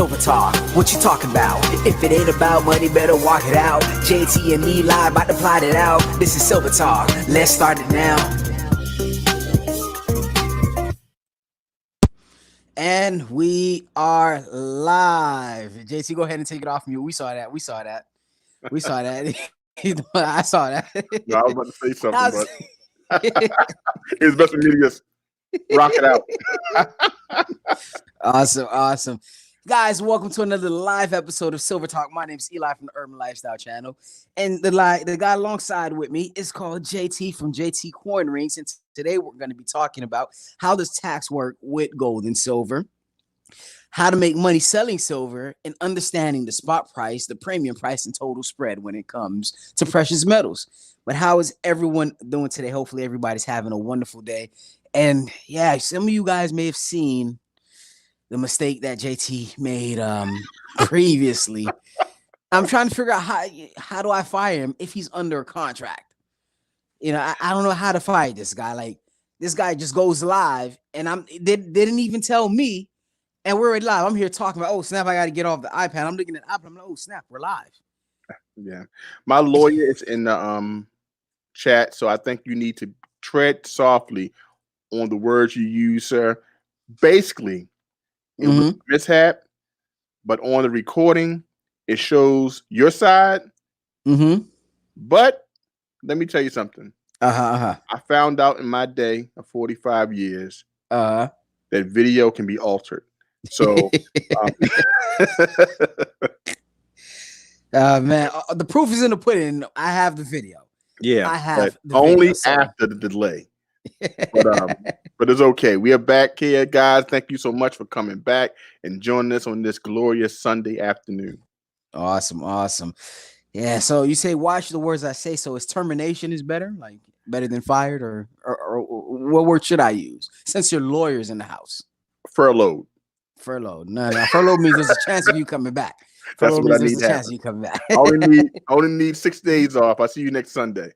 Silver Talk. What you talking about? If it ain't about money, better walk it out. JT and Eli about to plot it out. This is Silver Talk. Let's start it now. And we are live. JT, go ahead and take it off mute. We saw that. I saw that. No, I was about to say something, but it's best for me to just rock it out. Awesome. Guys, welcome to another live episode of Silver Talk. My name is Eli from the Urban Lifestyle Channel. And the guy alongside with me is called JT from JT Coin Rings. And today we're going to be talking about how does tax work with gold and silver, how to make money selling silver, and understanding the spot price, the premium price, and total spread when it comes to precious metals. But how is everyone doing today? Hopefully everybody's having a wonderful day. And yeah, some of you guys may have seen the mistake that JT made previously. I'm trying to figure out how do I fire him if he's under a contract. You know, I don't know how to fire this guy. Like, this guy just goes live and didn't even tell me, and we're live. I'm here talking about, oh snap, I got to get off the iPad. I'm looking at the iPad. I'm like, oh snap, we're live. Yeah, my lawyer is in the chat, so I think you need to tread softly on the words you use, sir. Basically, it was a mishap, but on the recording, it shows your side. But let me tell you something. I found out in my day of 45 years that video can be altered. So, man, the proof is in the pudding. I have the video. Yeah, I have the only video, so. After the delay. But it's okay. We are back here, guys. Thank you so much for coming back and joining us on this glorious Sunday afternoon. Awesome. Yeah. So you say, watch the words I say. So is termination is better, like better than fired, or what word should I use? Since your lawyer's in the house. Furloughed. No. Furloughed means there's a chance of you coming back. That's what I need. There's a chance of you coming back. I only need 6 days off. I'll see you next Sunday.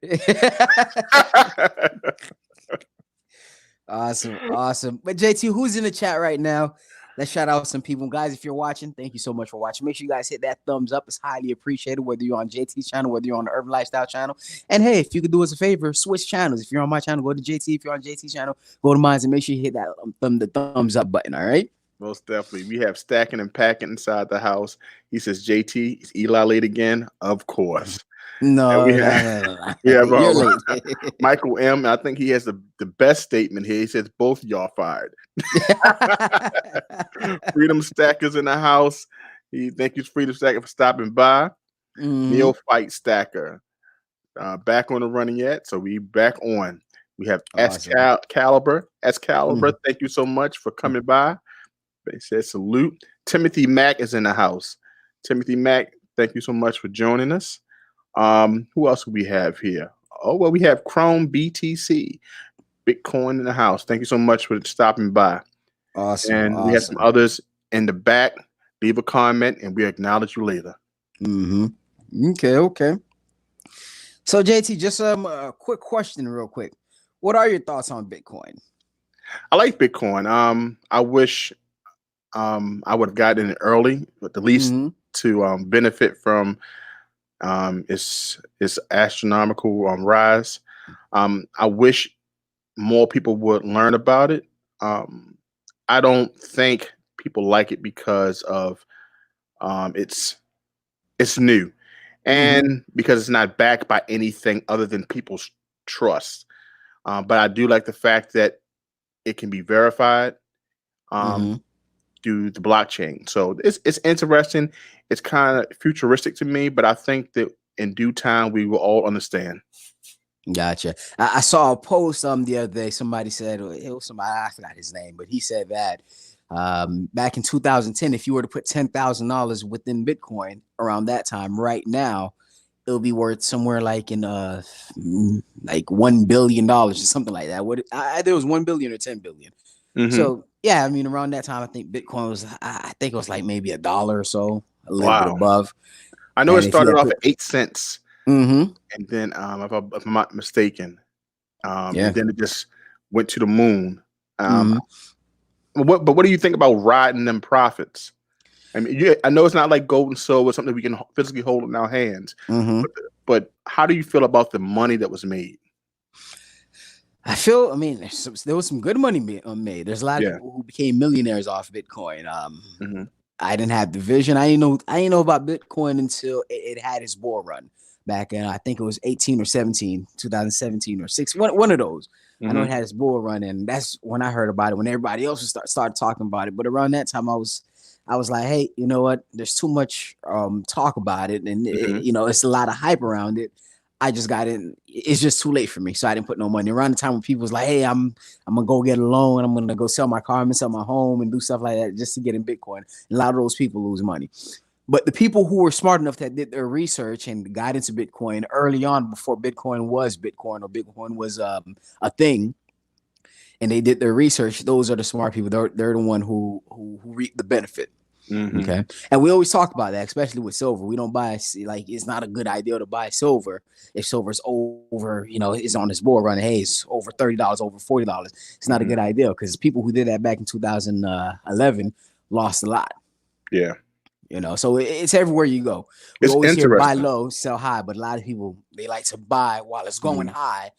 Awesome. But JT, who's in the chat right now? Let's shout out some people. Guys, if you're watching, thank you so much for watching. Make sure you guys hit that thumbs up. It's highly appreciated, whether you're on JT's channel, whether you're on the Urban Lifestyle channel. And hey, if you could do us a favor, switch channels. If you're on my channel, go to JT. If you're on JT's channel, go to mine, and make sure you hit that the thumbs up button, all right? Most definitely. We have stacking and packing inside the house. He says, JT, is Eli late again? Of course. No. We have Michael M. I think he has the best statement here. He says, both y'all fired. Freedom Stackers in the house. Thank you, Freedom Stacker, for stopping by. Neophyte Stacker. Back on the running yet. So we back on. We have Excalibur. Thank you so much for coming by. They said salute. Timothy Mack is in the house. Timothy Mack, thank you so much for joining us. Who else do we have here? Oh, well, we have Chrome BTC, Bitcoin in the house. Thank you so much for stopping by. Awesome. We have some others in the back. Leave a comment and we acknowledge you later. Okay. So JT, just a quick question real quick. What are your thoughts on Bitcoin? I like Bitcoin. I wish I would have gotten it early, but at least to benefit from its astronomical rise. I wish more people would learn about it. I don't think people like it because of it's new, and because it's not backed by anything other than people's trust. But I do like the fact that it can be verified through the blockchain. So it's interesting. It's kind of futuristic to me, but I think that in due time we will all understand. Gotcha. I saw a post the other day. Somebody said, it was somebody, I forgot his name, but he said that back in 2010, if you were to put $10,000 within Bitcoin around that time, right now, it'll be worth somewhere like in like $1 billion or something like that. Either it was 1 billion or 10 billion. So yeah, I mean, around that time, I think Bitcoin was, I think it was like maybe $1 or so, a little bit above. I know it started off at 8 cents. And then, if I'm not mistaken, and then it just went to the moon. But what do you think about riding them profits? I mean, I know it's not like gold and silver, something we can physically hold in our hands. Mm-hmm. But how do you feel about the money that was made? I mean, there was some good money made. There's a lot of Yeah. people who became millionaires off Bitcoin. Hmm. I didn't have the vision. I didn't know about Bitcoin until it had its bull run back in, I think it was 18 or 17, 2017 or 6, one of those. I know it Hmm. had its bull run, and that's when I heard about it, when everybody else started talking about it. But around that time, I was like, hey, you know what? There's too much talk about it, and Hmm. it's a lot of hype around it. I just got in. It's just too late for me, so I didn't put no money. Around the time when people was like, "Hey, I'm gonna go get a loan. I'm gonna go sell my car, I'm gonna sell my home, and do stuff like that just to get in Bitcoin." And a lot of those people lose money. But the people who were smart enough that did their research and got into Bitcoin early on, before Bitcoin was Bitcoin or Bitcoin was a thing, and they did their research, those are the smart people. They're the one who reap the benefit. Hmm. Okay. And we always talk about that, especially with silver. We don't buy, like, it's not a good idea to buy silver if silver's over, is on this bull run. Hey, it's over $30, over $40. It's not a Hmm. good idea, because people who did that back in 2011 lost a lot. Yeah. So it's everywhere you go. We It's always hear buy interesting. low, sell high, but a lot of people, they like to buy while it's going Mhm. high.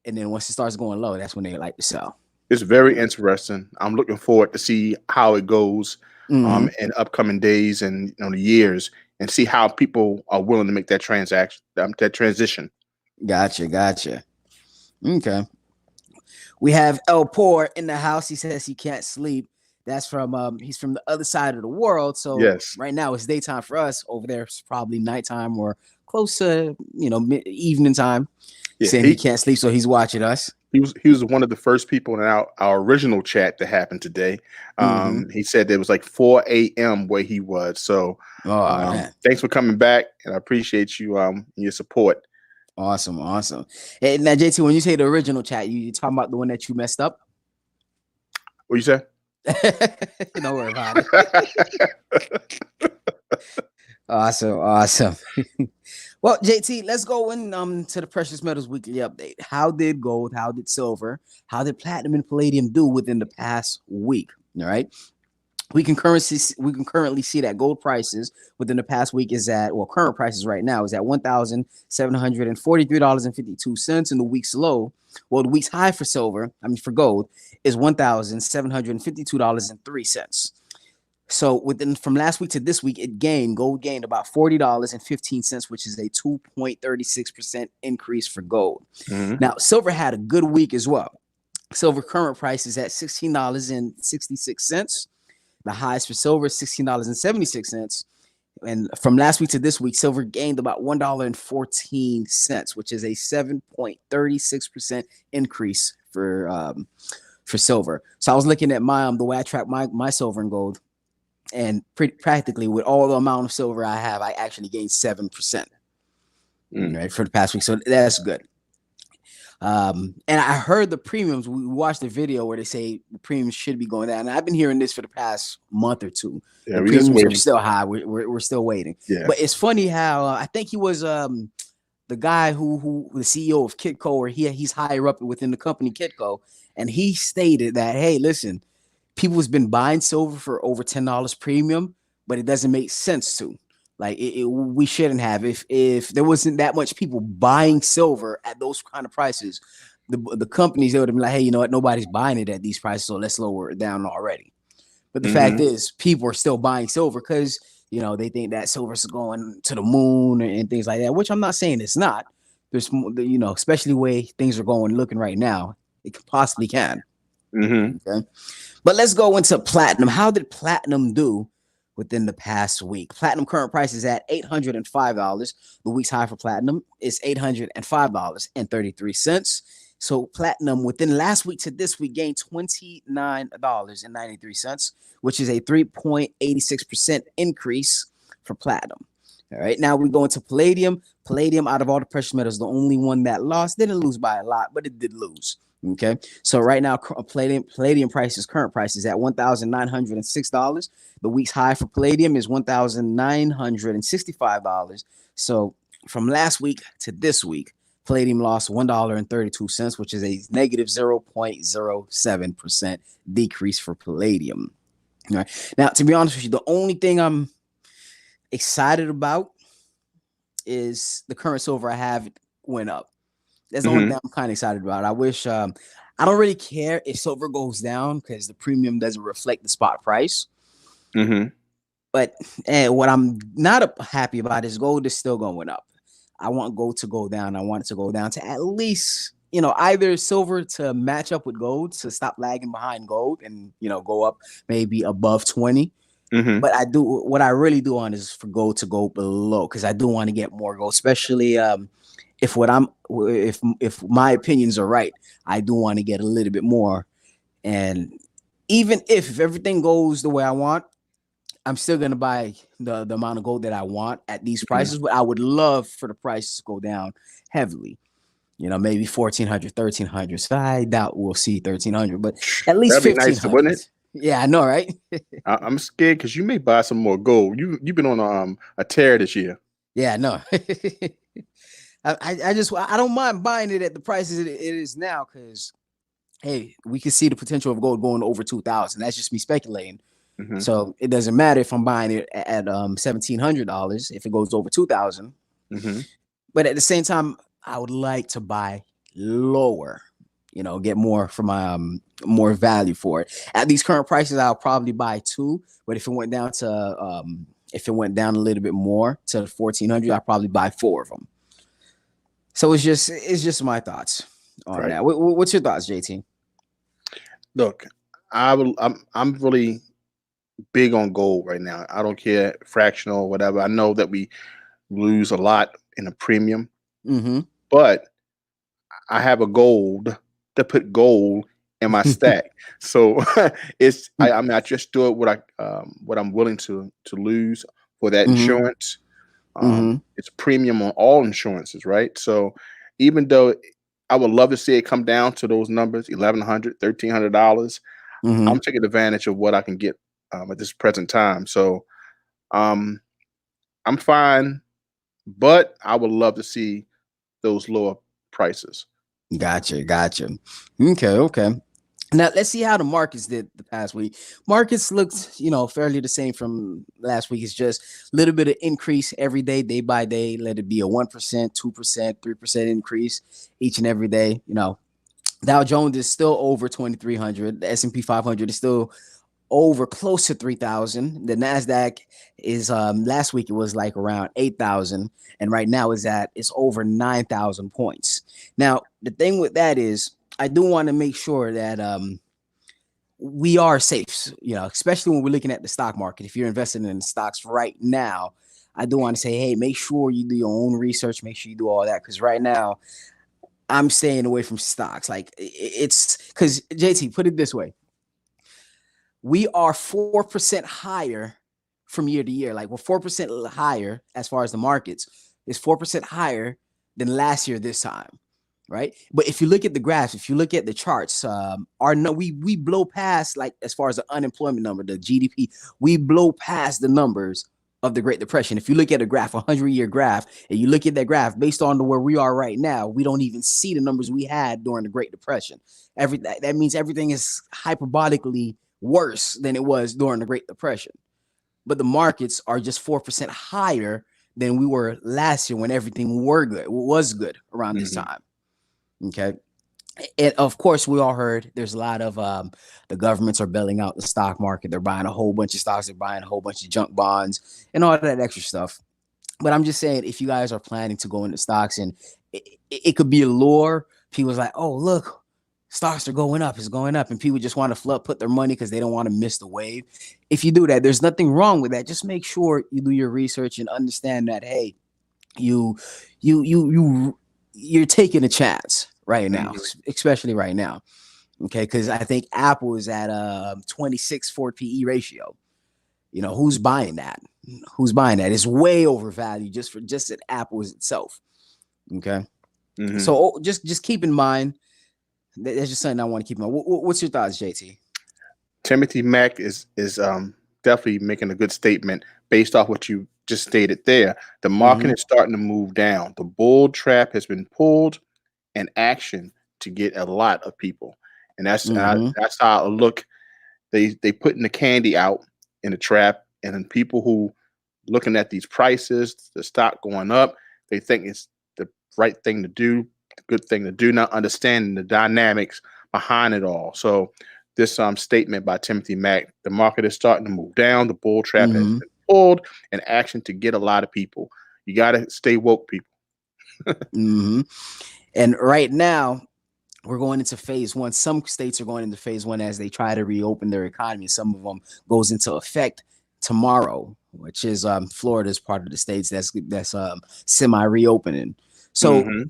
And then once it starts going low, that's when they like to sell. It's very interesting. I'm looking forward to see how it goes Mm-hmm. in upcoming days and the years, and see how people are willing to make that transaction, that transition. Gotcha. Okay. We have El Poor in the house. He says he can't sleep. That's from he's from the other side of the world. So Yes. right now it's daytime for us. Over there it's probably nighttime or close to evening time. Yeah. Saying he can't sleep, so he's watching us. He was one of the first people in our original chat that happened today. Mm-hmm. He said it was like 4 a.m. where he was. So Oh man, thanks for coming back, and I appreciate you your support. awesome. Hey, now JT, when you say the original chat, you talking about the one that you messed up? What you say? Don't worry about it. Awesome. Well, JT, let's go in to the Precious Metals Weekly Update. How did gold, how did silver, how did platinum and palladium do within the past week? All right. We can currently see that gold prices within the past week is at, well, current prices right now is at $1,743.52, and the week's low, well, the week's high for silver, for gold, is $1,752.03. So from last week to this week, gold gained about $40.15, which is a 2.36% increase for gold. Mhm. Now, silver had a good week as well. Silver current price is at $16.66. The highest for silver is $16.76. And from last week to this week, silver gained about $1.14, which is a 7.36% increase for silver. So I was looking at the way I track my silver and gold, and practically with all the amount of silver I have, I actually gained 7%, right, for the past week. So that's good. And I heard the premiums. We watched the video where they say the premiums should be going down. And I've been hearing this for the past month or two. Yeah, The we just premiums are waiting. still high. We're still waiting. Yeah. But it's funny how I think he was the guy who the CEO of Kitco, or he's higher up within the company Kitco, and he stated that, hey, listen, people's been buying silver for over $10 premium, but it doesn't make sense to. Like we shouldn't have. If there wasn't that much people buying silver at those kind of prices, the companies, they would have been like, hey, you know what? Nobody's buying it at these prices, so let's lower it down already. But the fact is, people are still buying silver because they think that silver's going to the moon and things like that. Which I'm not saying it's not. There's especially the way things are looking right now, it possibly can. Okay. But let's go into platinum. How did platinum do within the past week? Platinum current price is at $805. The week's high for platinum is $805.33. So platinum within last week to this week gained $29.93, which is a 3.86% increase for platinum. All right, now we go into palladium. Palladium, out of all the precious metals, the only one that lost. Didn't lose by a lot, but it did lose. Okay, so right now, palladium current price is at $1,906. The week's high for palladium is $1,965. So from last week to this week, palladium lost $1.32, which is a negative 0.07% decrease for palladium. All right. Now, to be honest with you, the only thing I'm excited about is the current silver I have went up. That's the only thing I'm kind of excited about. I wish I don't really care if silver goes down because the premium doesn't reflect the spot price. But what I'm not happy about is gold is still going up. I want gold to go down. I want it to go down to at least, either silver to match up with gold to stop lagging behind gold and, go up maybe above 20. But what I really do want is for gold to go below because I do want to get more gold, especially if my opinions are right. I do want to get a little bit more. And even if everything goes the way I want, I'm still going to buy the amount of gold that I want at these prices, but I would love for the prices to go down heavily. Maybe 1,400, 1,300. So I doubt we'll see 1,300, but at least That'd be nice, 1,500. wouldn't it? Yeah, I know, right? I'm scared because you may buy some more gold. You've been on a tear this year. Yeah, no. I don't mind buying it at the prices it is now because, hey, we can see the potential of gold going over 2,000. That's just me speculating. So it doesn't matter if I'm buying it at $1,700 if it goes over 2,000. But at the same time, I would like to buy lower, get more for my more value for it. At these current prices, I'll probably buy 2. But if it went down to a little bit more to 1,400, I'll probably buy 4 of them. So it's just my thoughts on that. What's your thoughts, JT? Look, I'm really big on gold right now. I don't care fractional or whatever. I know that we lose a lot in a premium, but I have a gold to put gold in my stack. So I just do it what I'm willing to lose for that insurance. It's premium on all insurances, right? So even though I would love to see it come down to those numbers, $1,100, $1,300, I'm taking advantage of what I can get at this present time. So I'm fine, but I would love to see those lower prices. Gotcha. Okay. Now let's see how the markets did the past week. Markets looked, fairly the same from last week. It's just a little bit of increase every day by day. Let it be a 1%, 2%, 3% increase each and every day. Dow Jones is still over 2,300. The S&P 500 is still over close to 3,000. The NASDAQ is last week it was like around 8,000, and right now it's over 9,000 points. Now the thing with that is I do want to make sure that we are safe, especially when we're looking at the stock market. If you're investing in stocks right now, I do want to say, hey, make sure you do your own research, make sure you do all that, because right now I'm staying away from stocks. Like it's because JT, put it this way. We are 4% higher from year to year. Like we're 4% higher as far as the markets is 4% higher than last year this time, right? But if you look at the graphs, if you look at the charts, we blow past, like as far as the unemployment number, the GDP, we blow past the numbers of the Great Depression. If you look at a graph, 100-year graph, and you look at that graph based on where we are right now, we don't even see the numbers we had during the Great Depression. That means everything is hyperbolically worse than it was during the Great Depression. But the markets are just 4% higher than we were last year when everything was good around this time. Okay. And of course, we all heard there's a lot of the governments are bailing out the stock market. They're buying a whole bunch of stocks. They're buying a whole bunch of junk bonds and all that extra stuff. But I'm just saying, if you guys are planning to go into stocks, and it could be a lure, people's like, oh, look, stocks are going up, it's going up, and people just want to put their money because they don't want to miss the wave. If you do that, there's nothing wrong with that. Just make sure you do your research and understand that, hey, you're taking a chance right now, especially right now. Okay, because I think Apple is at a 26 Ford PE ratio. Who's buying that? It's way overvalued just at Apple itself. Okay. So just keep in mind, that's just something I want to keep in mind. What's your thoughts, JT? Timothy Mack is definitely making a good statement based off what you just stated there. The market is starting to move down. The bull trap has been pulled in action to get a lot of people, and that's how I look they putting the candy out in the trap, and then people who looking at these prices, the stock going up, they think it's the right thing to do, the good thing to do, not understanding the dynamics behind it all. So this statement by Timothy Mack, the market is starting to move down, the bull trap has Mm-hmm. been pulled in action to get a lot of people. You got to stay woke, people. Mm-hmm. And right now, we're going into phase one. Some states are going into phase one as they try to reopen their economy. Some of them goes into effect tomorrow, which is Florida is part of the states that's semi reopening. So Mm-hmm.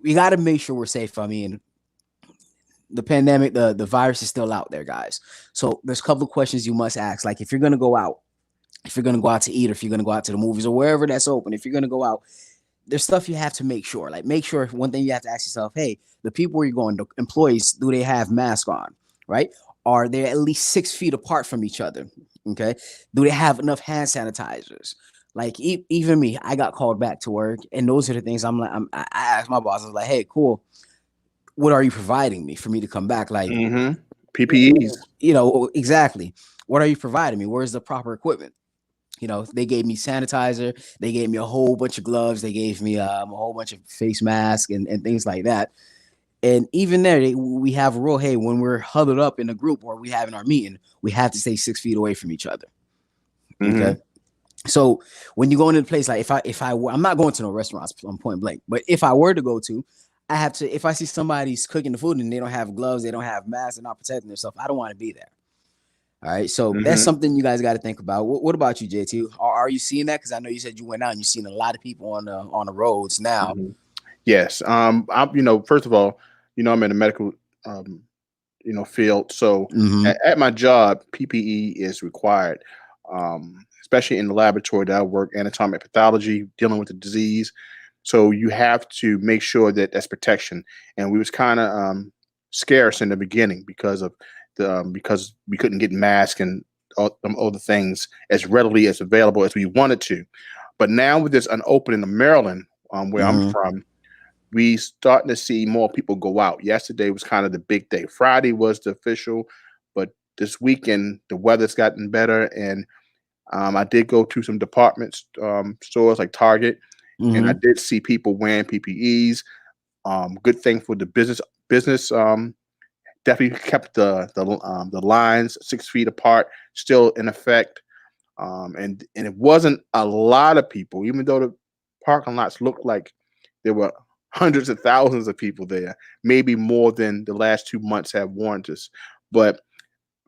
we got to make sure we're safe. I mean, the pandemic, the virus is still out there, guys. So there's a couple of questions you must ask. Like if you're gonna go out, if you're gonna go out to eat, or if you're gonna go out to the movies or wherever that's open, if you're gonna go out, there's stuff you have to make sure. Like make sure one thing you have to ask yourself, hey, the people where you're going, the employees, do they have masks on? Right? Are they at least 6 feet apart from each other? Okay. Do they have enough hand sanitizers? Like even me, I got called back to work, and those are the things I'm like. I asked my boss, I was like, hey, cool. What are you providing me for me to come back? Like, Mm-hmm. PPEs. you know, exactly. What are you providing me? Where's the proper equipment? You know, they gave me sanitizer, they gave me a whole bunch of gloves, they gave me a whole bunch of face masks and things like that. And even there, we have a rule. Hey, when we're huddled up in a group or we having our meeting, we have to stay 6 feet away from each other. Mm-hmm. Okay. So when you go into a place, like I'm not going to no restaurants on point blank, but if I were to go to, I have to, if I see somebody's cooking the food and they don't have gloves, they don't have masks, they're not protecting themselves, I don't want to be there. All right. So that's Mm-hmm. something you guys got to think about. What about you, JT? Are you seeing that? Because I know you said you went out and you've seen a lot of people on the roads now. Mm-hmm. Yes. I'm, first of all, I'm in the medical, um, field. So Mm-hmm. at my job, PPE is required, especially in the laboratory that I work, anatomic pathology, dealing with the disease. So you have to make sure that that's protection. And we was kind of scarce in the beginning because we couldn't get masks and all them other things as readily as available as we wanted to. But now with this unopening of Maryland, where I'm Mm-hmm. from, we starting to see more people go out. Yesterday was kind of the big day. Friday was the official, but this weekend the weather's gotten better, and I did go to some department stores like Target, and I Mm-hmm. did see people wearing PPEs. Good thing for the business. Definitely kept the lines 6 feet apart, still in effect. And it wasn't a lot of people, even though the parking lots looked like there were hundreds of thousands of people there, maybe more than the last 2 months have warned us. But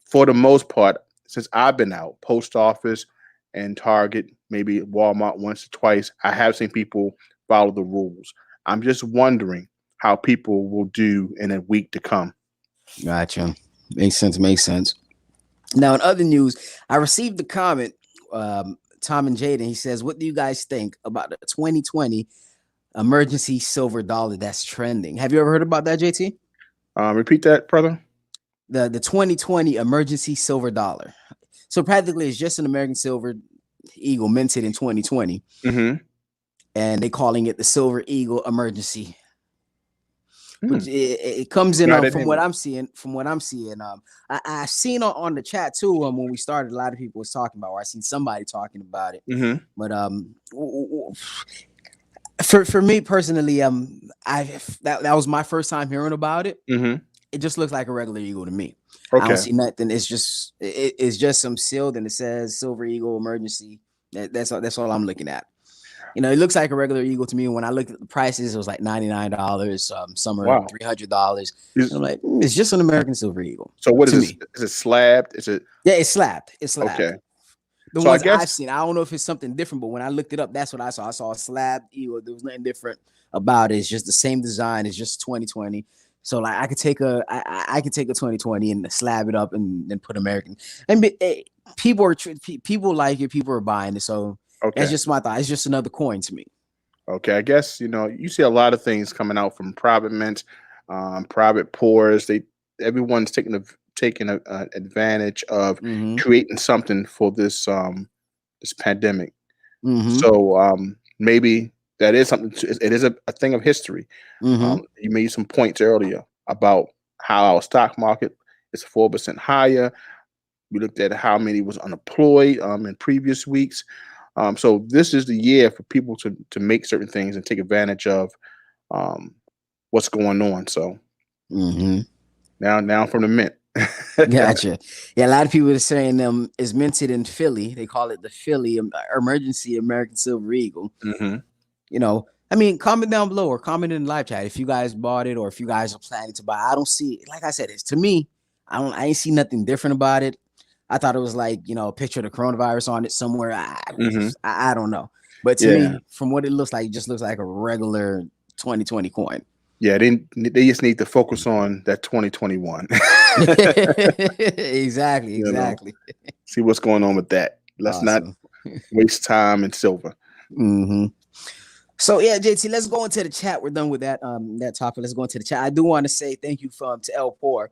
for the most part, since I've been out, post office and Target, maybe Walmart once or twice, I have seen people follow the rules. I'm just wondering how people will do in a week to come. Gotcha. Makes sense. Makes sense. Now, in other news, I received the comment, Tom and Jaden. He says, "What do you guys think about the 2020 emergency silver dollar that's trending? Have you ever heard about that, JT? Repeat that, brother. The 2020 emergency silver dollar. So practically, it's just an American silver eagle minted in 2020, Mm-hmm. and they calling it the Silver Eagle Emergency. Hmm. But it comes in No, I didn't from hear what that. I'm seeing. From what I'm seeing, I seen on the chat too. When we started, a lot of people was talking about, or I seen somebody talking about it. Mm-hmm. But for me personally, that was my first time hearing about it. Mm-hmm. It just looks like a regular eagle to me. I don't Okay. see nothing. It's just some seal, and it says Silver Eagle Emergency. That's all I'm looking at. You know, it looks like a regular eagle to me. When I looked at the prices, it was like $99. Some are Wow. $300. Is I'm like, it's just an American silver eagle So what is to this? me. Is it slabbed? Is it Yeah, it's slapped. It's okay? slabbed. The So I ones guess I've seen, I don't know if it's something different, but when I looked it up, that's what I saw. I saw a slabbed eagle. There was nothing different about it. It's just the same design. It's just 2020. So like I could take I could take a 2020 and slab it up and then put American. And people like it. People are buying it. So that's okay. just my thought. It's just another coin to me. Okay, I guess you see a lot of things coming out from private mint, private pours. Everyone's taking advantage of Mm-hmm. creating something for this pandemic. Mm-hmm. So maybe that is something. It is a thing of history. Mm-hmm. You made some points earlier about how our stock market is 4% higher. We looked at how many was unemployed in previous weeks. So this is the year for people to make certain things and take advantage of um, what's going on. So Mm-hmm. now from the mint. Gotcha. Yeah, a lot of people are saying is minted in Philly. They call it the Philly Emergency American Silver Eagle. Hmm. You know, I mean, comment down below or comment in the live chat if you guys bought it or if you guys are planning to buy. I don't see, like I said, it's to me. I ain't see nothing different about it. I thought it was like, a picture of the coronavirus on it somewhere. Hmm. I don't know, but to Yeah, me, from what it looks like, it just looks like a regular 2020 coin. yeah. They just need to focus on that 2021. Exactly, You know, exactly. see what's going on with that. Let's not Awesome. waste time in silver. Mm-hmm. So yeah, JT, let's go into the chat. We're done with that topic. Let's go into the chat. I do want to say thank you to El Poor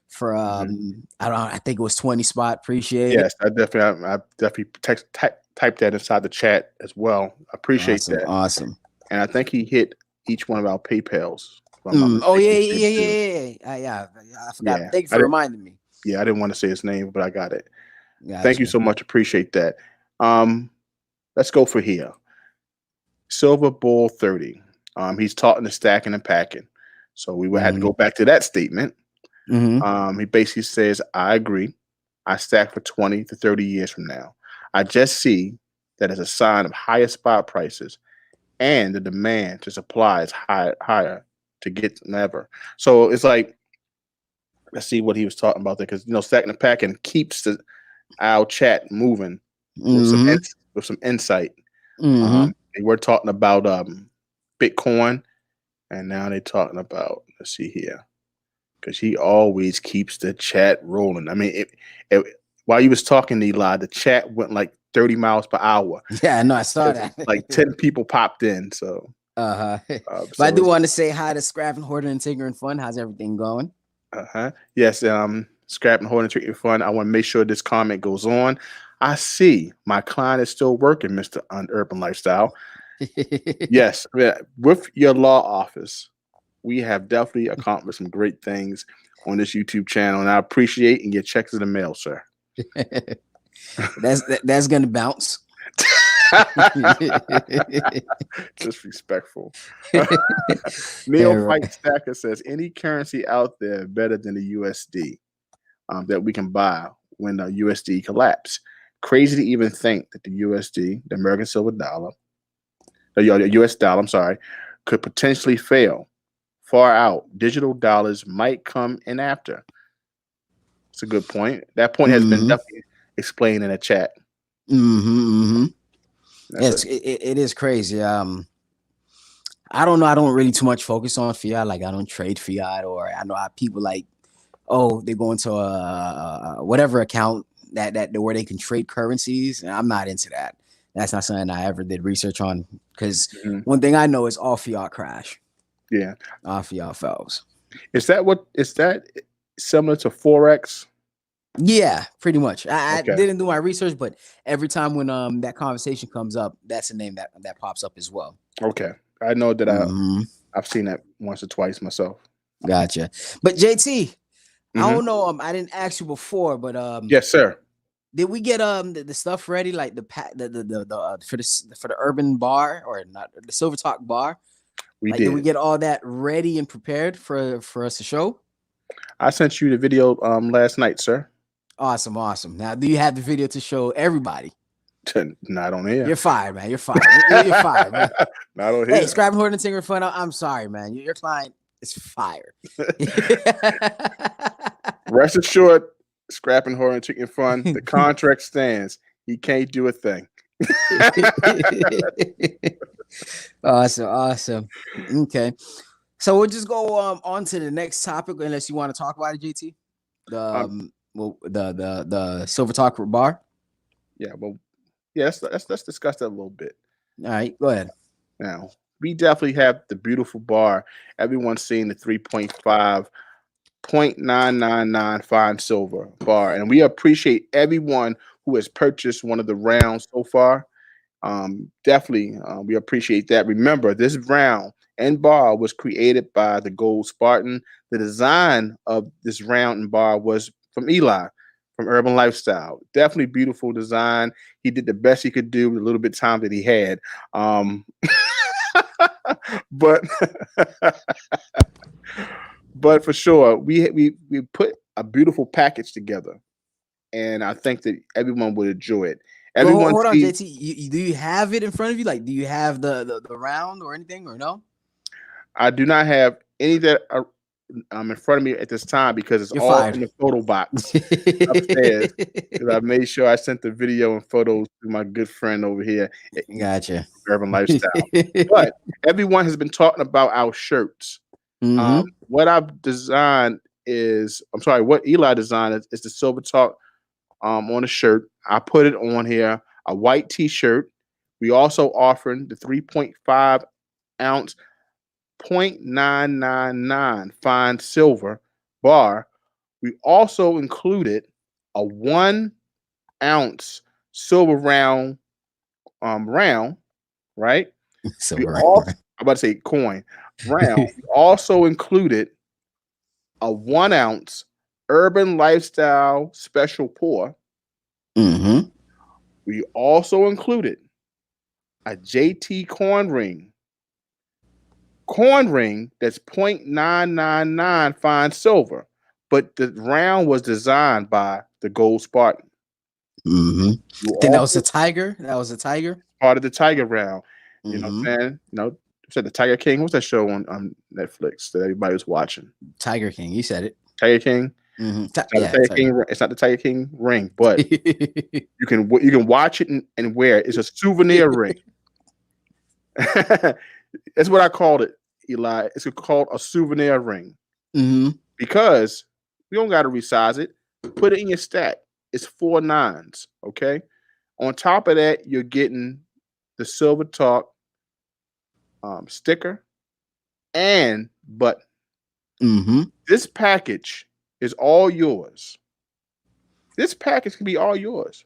for Mhm. I think it was 20 spot. Appreciate it. Yes, I definitely typed that inside the chat as well. I appreciate Awesome, that, awesome. and I think he hit each one of our PayPals. If I'm not Oh mistaken, yeah, he did yeah, too. yeah, yeah, yeah. I forgot. Yeah, Thank you I for didn't. reminding me. Yeah, I didn't want to say his name, but I got it. Thank you Gotcha. so much. Appreciate that. Um, let's go for here. Silver Bull 30. He's taught in the stacking and packing. So we would have to Mm-hmm. go back to that statement. Mm-hmm. He basically says, I agree. I stack for 20 to 30 years from now. I just see that as a sign of higher spot prices and the demand to supply is higher to get than ever. So it's like, let's see what he was talking about there. Because, stacking and packing keeps our chat moving with Mm-hmm. with some insight. Mm-hmm. And we're talking about Bitcoin, and now they're talking about, let's see here, because he always keeps the chat rolling. I mean, while you was talking, Eli, the chat went like 30 miles per hour. Yeah, no, I saw that. Like 10 people popped in. So, Uh-huh. But I so do it's want to say hi to Scrapping Hoarder and Tinker and Fun. How's everything going? yes. Scrap and holding treat you fun. I want to make sure this comment goes on. I see my client is still working, Mister Urban Lifestyle. Yes, yeah, with your law office, we have definitely accomplished some great things on this YouTube channel, and I appreciate and get checks in the mail, sir. That's gonna bounce. Disrespectful. Yeah, right. Neophyte Stacker says any currency out there better than the USD that we can buy when the USD collapse. Crazy to even think that the USD, the American Silver Dollar, the US dollar, I'm sorry, could potentially fail. Far out, digital dollars might come in after. It's a good point. That point has been Mm-hmm. definitely explained in a chat. Mm-hmm. Mm-hmm. That's a Yes, it is crazy. I don't know. I don't really too much focus on fiat. Like I don't trade fiat, or I know how people like, oh, they go into a whatever account that where they can trade currencies. And I'm not into that. That's not something I ever did research on because mhm. one thing I know is all fiat crash, Yeah. all fiat fails. Is that similar to Forex? Yeah, pretty much. I Okay. didn't do my research, but every time when that conversation comes up, that's a name that pops up as well. Okay. I know that Mm-hmm. I've seen that once or twice myself. Gotcha. But JT, I Hmm. don't know. I didn't ask you before, but Yes, sir. did we get the stuff ready, like the for the urban bar or not the Silver Talk bar? We Like, did we did. get all that ready and prepared for us to show? I sent you the video last night, sir. Awesome, awesome. Now, do you have the video to show everybody? Not on here. You're fired, man. You're fired. You're fired, man. Not on Hey, here. Scrapping Horton and Tinker Fun. I'm sorry, man. Your client is fired. Rest assured, scrapping horror and chicken fun. The contract stands. He can't do a thing. Awesome, awesome. Okay, so we'll just go on to the next topic, unless you want to talk about it, JT. The well, the Silver Talk bar. Yeah, well, yeah. Let's discuss that a little bit. All right, go ahead. Now, we definitely have the beautiful bar. Everyone's seen the 3.5 0.999 fine silver bar, and we appreciate everyone who has purchased one of the rounds so far. Definitely, we appreciate that. Remember, this round and bar was created by the Gold Spartan. The design of this round and bar was from Eli. from Urban Lifestyle. Definitely beautiful design. He did the best he could do with a little bit of time that he had. But but for sure, we put a beautiful package together, and I think that everyone would enjoy it. Everyone, hold on, JT. Do you have it in front of you? Like, do you have the round or anything, or no? I do not have any that are in front of me at this time because it's You're all fired. in the photo box upstairs. Because I made sure I sent the video and photos to my good friend over here at Gotcha. Urban Lifestyle. But everyone has been talking about our shirts. What I've designed is, what Eli designed is the Silver Talk on the shirt. I put it on here, a white t-shirt. We also offering the 3.5 ounce 0.999 fine silver bar. We also included a 1 ounce silver round, right? Silver I'm about to say coin round. We also included a 1 ounce Urban Lifestyle special pour. We also included a JT corn ring that's 0.999 fine silver, but the round was designed by the Gold Spartan. Then that was a tiger. That was a tiger. Part of the tiger round. You know what I'm saying? You know, said the Tiger King. What's that show on Netflix that everybody was watching? Tiger King. You said it. Tiger King. It's not the Tiger King ring, but you can watch it and wear it. It's a souvenir ring. That's what I called it, Eli. It's called a souvenir ring because we don't got to resize it. Put it in your stack. It's 4 9s. Okay. On top of that, you're getting the Silver Talk sticker and button. This package is all yours. This package can be all yours.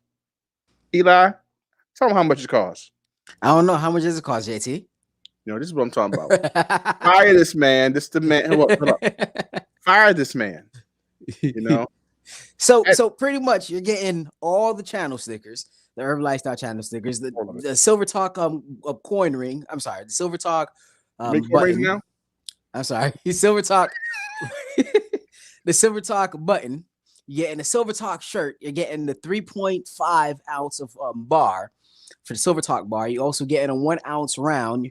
Eli, tell them how much it costs. I don't know. How much does it cost, JT? You know, this is what I'm talking about. Fire this man. This is the man. Hold up. Fire this man. You know? So pretty much you're getting all the channel stickers, the Urban Lifestyle channel stickers, the Silver Talk coin ring. I'm sorry, the Silver Talk button. Now? I'm sorry, Silver Talk. The Silver Talk button. You're getting the Silver Talk shirt. You're getting the 3.5 ounce of bar for the Silver Talk bar. You're also getting a 1 ounce round,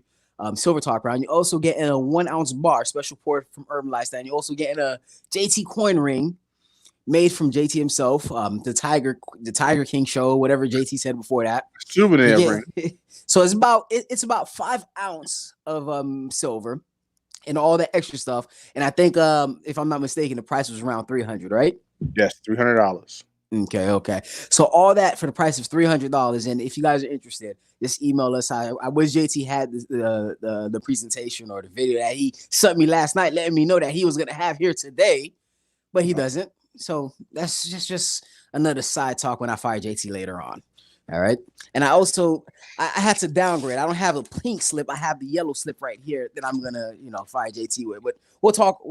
Silver Talk round. You're also getting a 1 ounce bar, special pour from Urban Lifestyle. And you're also getting a JT coin ring made from JT himself. The Tiger King show, whatever JT said before that. Souvenir ring. So it's about 5 ounce of silver and all that extra stuff. And I think if I'm not mistaken, the price was around $300, right? Yes, $300. Okay. So all that for the price of $300. And if you guys are interested, just email us. I wish JT had the presentation or the video that he sent me last night, letting me know that he was gonna have here today, but he doesn't. So that's just another side talk when I fire JT later on. All right. And I had to downgrade. I don't have a pink slip. I have the yellow slip right here that I'm gonna, fire JT with. But we'll talk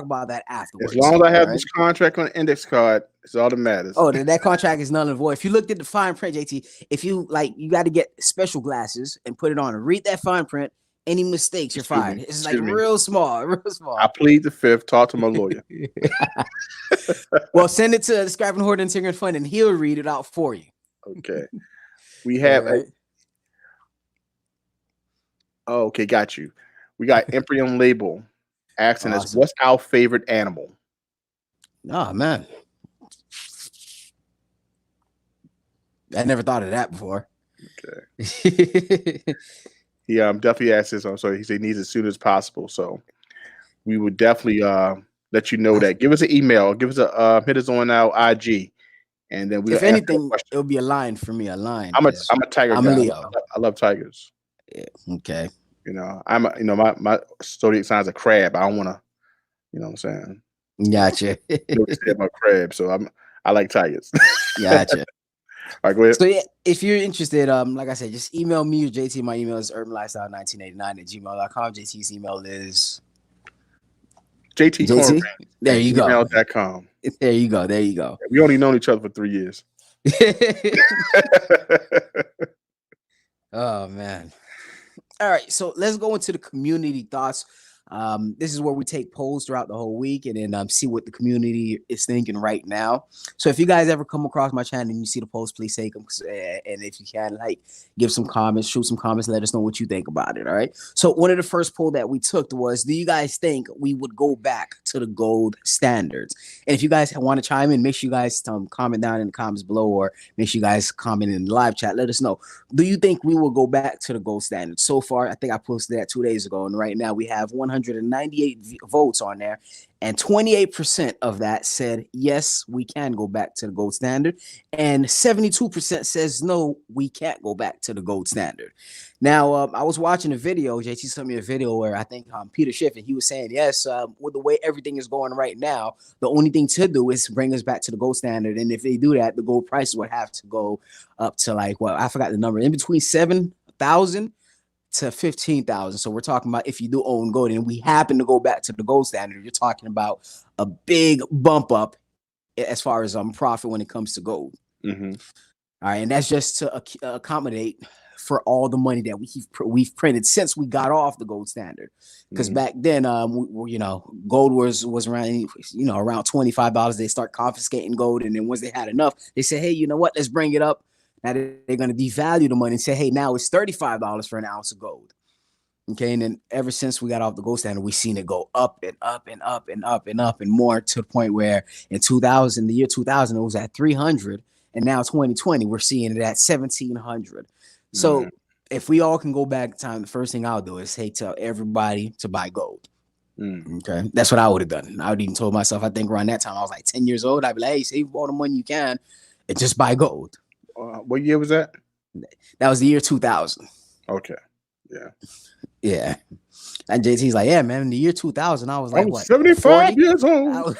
about that afterwards. As long as I have this contract on the index card, it's all that matters. Oh, that contract is null and void. If you looked at the fine print, JT, if you you got to get special glasses and put it on and read that fine print. Any mistakes, you're fired. It's like real small, real small. I plead the fifth. Talk to my lawyer. Well, send it to the Scrapping Hoard and Tinkering Fund, and he'll read it out for you. Okay. We have okay, got you. We got Imperium Label asking us, what's our favorite animal? Oh man. I never thought of that before. Okay. He definitely asked this. So he said he needs it as soon as possible. So we would definitely let you know that. Give us an email. Give us a hit us on our IG. And then we, if anything, it'll be a lion for me. A lion. I'm a tiger. I'm guy. a Leo. I love tigers. Yeah. Okay. My zodiac sign's a crab. I don't want to. You know what I'm saying? Gotcha. I'm a crab, so I like tigers. Gotcha. All right, go ahead. So yeah, if you're interested, like I said, just email me or JT. My email is urbanlifestyle1989@gmail.com. JT's email is JT There at you go. gmail.com. There you go. There you go. We only known each other for 3 years. Oh man. All right, so let's go into the community thoughts. This is where we take polls throughout the whole week and then see what the community is thinking right now. So if you guys ever come across my channel and you see the polls, please take them. And if you can, like, give some comments, shoot some comments, let us know what you think about it. All right. So one of the first poll that we took was, do you guys think we would go back to the gold standards? And if you guys want to chime in, make sure you guys comment down in the comments below, or make sure you guys comment in the live chat. Let us know. Do you think we will go back to the gold standard? So far, I think I posted that 2 days ago, and right now we have 198 votes on there, and 28% of that said yes, we can go back to the gold standard, and 72% says no, we can't go back to the gold standard. Now, I was watching a video. JT sent me a video where I think Peter Schiff, and he was saying, yes, with the way everything is going right now, the only thing to do is bring us back to the gold standard, and if they do that, the gold prices would have to go up to, like, well, I forgot the number, in between 7,000 to 15,000. So we're talking about, if you do own gold and we happen to go back to the gold standard, you're talking about a big bump up as far as profit when it comes to gold. Mm-hmm. All right, and that's just to accommodate for all the money that we've printed since we got off the gold standard. Because back then, gold was around, around $25. They start confiscating gold, and then once they had enough, they say, hey, you know what? Let's bring it up. Now they're going to devalue the money and say, hey, now it's $35 for an ounce of gold. Okay, and then ever since we got off the gold standard, we've seen it go up and up and up and up and up and more, to the point where in the year 2000, it was at 300, and now 2020, we're seeing it at 1,700. So if we all can go back in time, the first thing I'll do is, hey, tell everybody to buy gold. Okay, that's what I would have done. I would even told myself, I think around that time, I was like 10 years old, I'd be like, hey, save all the money you can and just buy gold. What year was that? That was the year 2000. Okay. Yeah. Yeah. And JT's like, yeah, man, in the year 2000, I was like, what? 75 years old.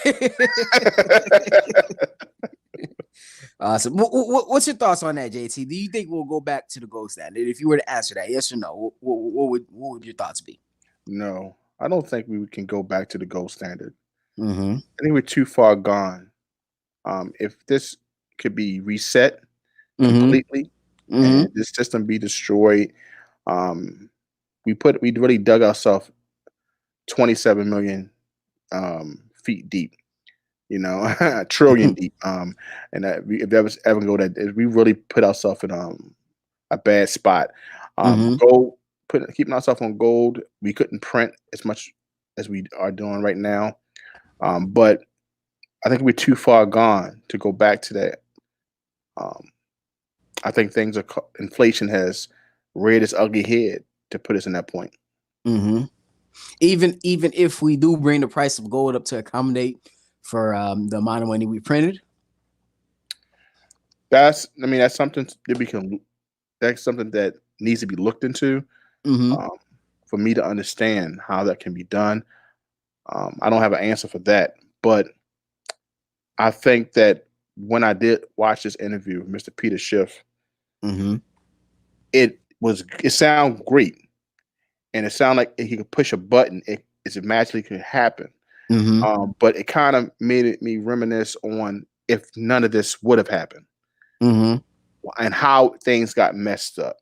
So what's your thoughts on that, JT? Do you think we'll go back to the gold standard? If you were to answer that, yes or no, what would your thoughts be? No, I don't think we can go back to the gold standard. Mm-hmm. I think we're too far gone. If this could be reset completely, and this system be destroyed, we really dug ourselves 27 million feet deep, a trillion deep. And if that was ever go, that we really put ourselves in a bad spot. Keeping ourselves on gold, we couldn't print as much as we are doing right now. But I think we're too far gone to go back to that. I think inflation has reared its ugly head to put us in that point. Even if we do bring the price of gold up to accommodate for the amount of money we printed, that's something that that's something that needs to be looked into. For me to understand how that can be done. I don't have an answer for that, but I think that when I did watch this interview with Mr. Peter Schiff, it sounded great, and it sounded like he could push a button, it magically could happen. But it kind of made me reminisce on if none of this would have happened, and how things got messed up.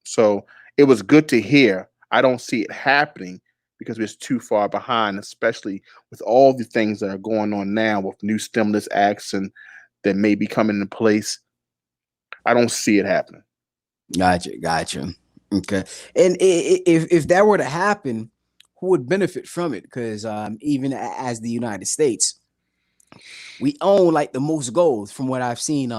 So it was good to hear. I don't see it happening because it's too far behind, especially with all the things that are going on now with new stimulus acts and that may be coming into place. I don't see it happening. Gotcha. Okay. And if that were to happen, who would benefit from it? Because even as the United States, we own like the most gold. From what I've seen,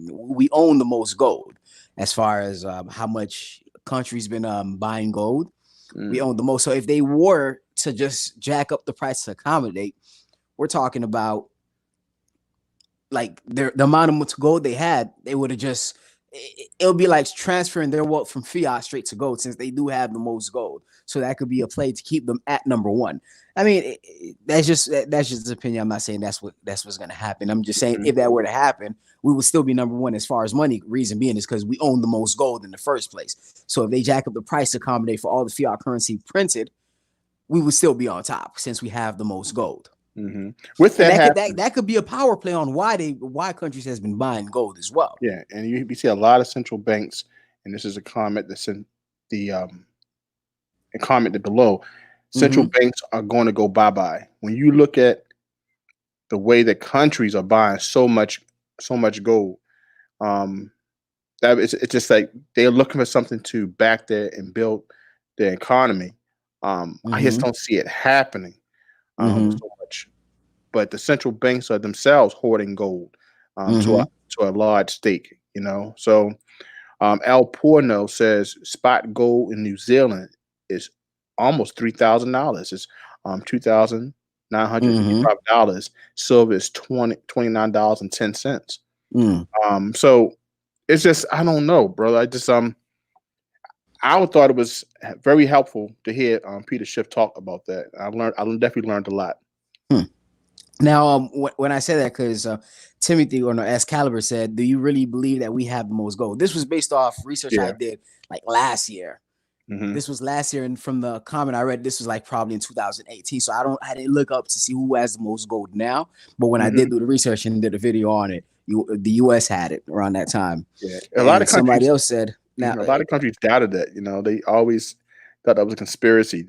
we own the most gold as far as how much countries been buying gold. We own the most. So if they were to just jack up the price to accommodate, we're talking about like the amount of gold they had, they would have just, it would be like transferring their wealth from fiat straight to gold, since they do have the most gold. So that could be a play to keep them at number one. I mean, that's just the opinion. I'm not saying that's what's going to happen. I'm just saying if that were to happen, we would still be number one as far as money. Reason being is because we own the most gold in the first place. So if they jack up the price to accommodate for all the fiat currency printed, we would still be on top since we have the most gold. With that, that could be a power play on why countries has been buying gold as well. Yeah, and you see a lot of central banks, and this is a comment that's in the comment below. Central banks are going to go bye-bye. When you look at the way that countries are buying so much gold, that it's just like they're looking for something to back their and build their economy. I just don't see it happening so much. But the central banks are themselves hoarding gold to a large stake. So Al Porno says spot gold in New Zealand is almost $3,000. It's $2,955. Silver is $29.10. So it's just, I don't know, brother. I thought it was very helpful to hear Peter Schiff talk about that. I definitely learned a lot. Now, when I say that, because Timothy or no, Excalibur said, "Do you really believe that we have the most gold?" This was based off research I did like last year. This was last year, and from the comment I read, this was like probably in 2018. So I didn't look up to see who has the most gold now. But when I did do the research and did a video on it, the U.S. had it around that time. Yeah, a lot of somebody else said. Now, a lot of countries doubted that. They always thought that was a conspiracy.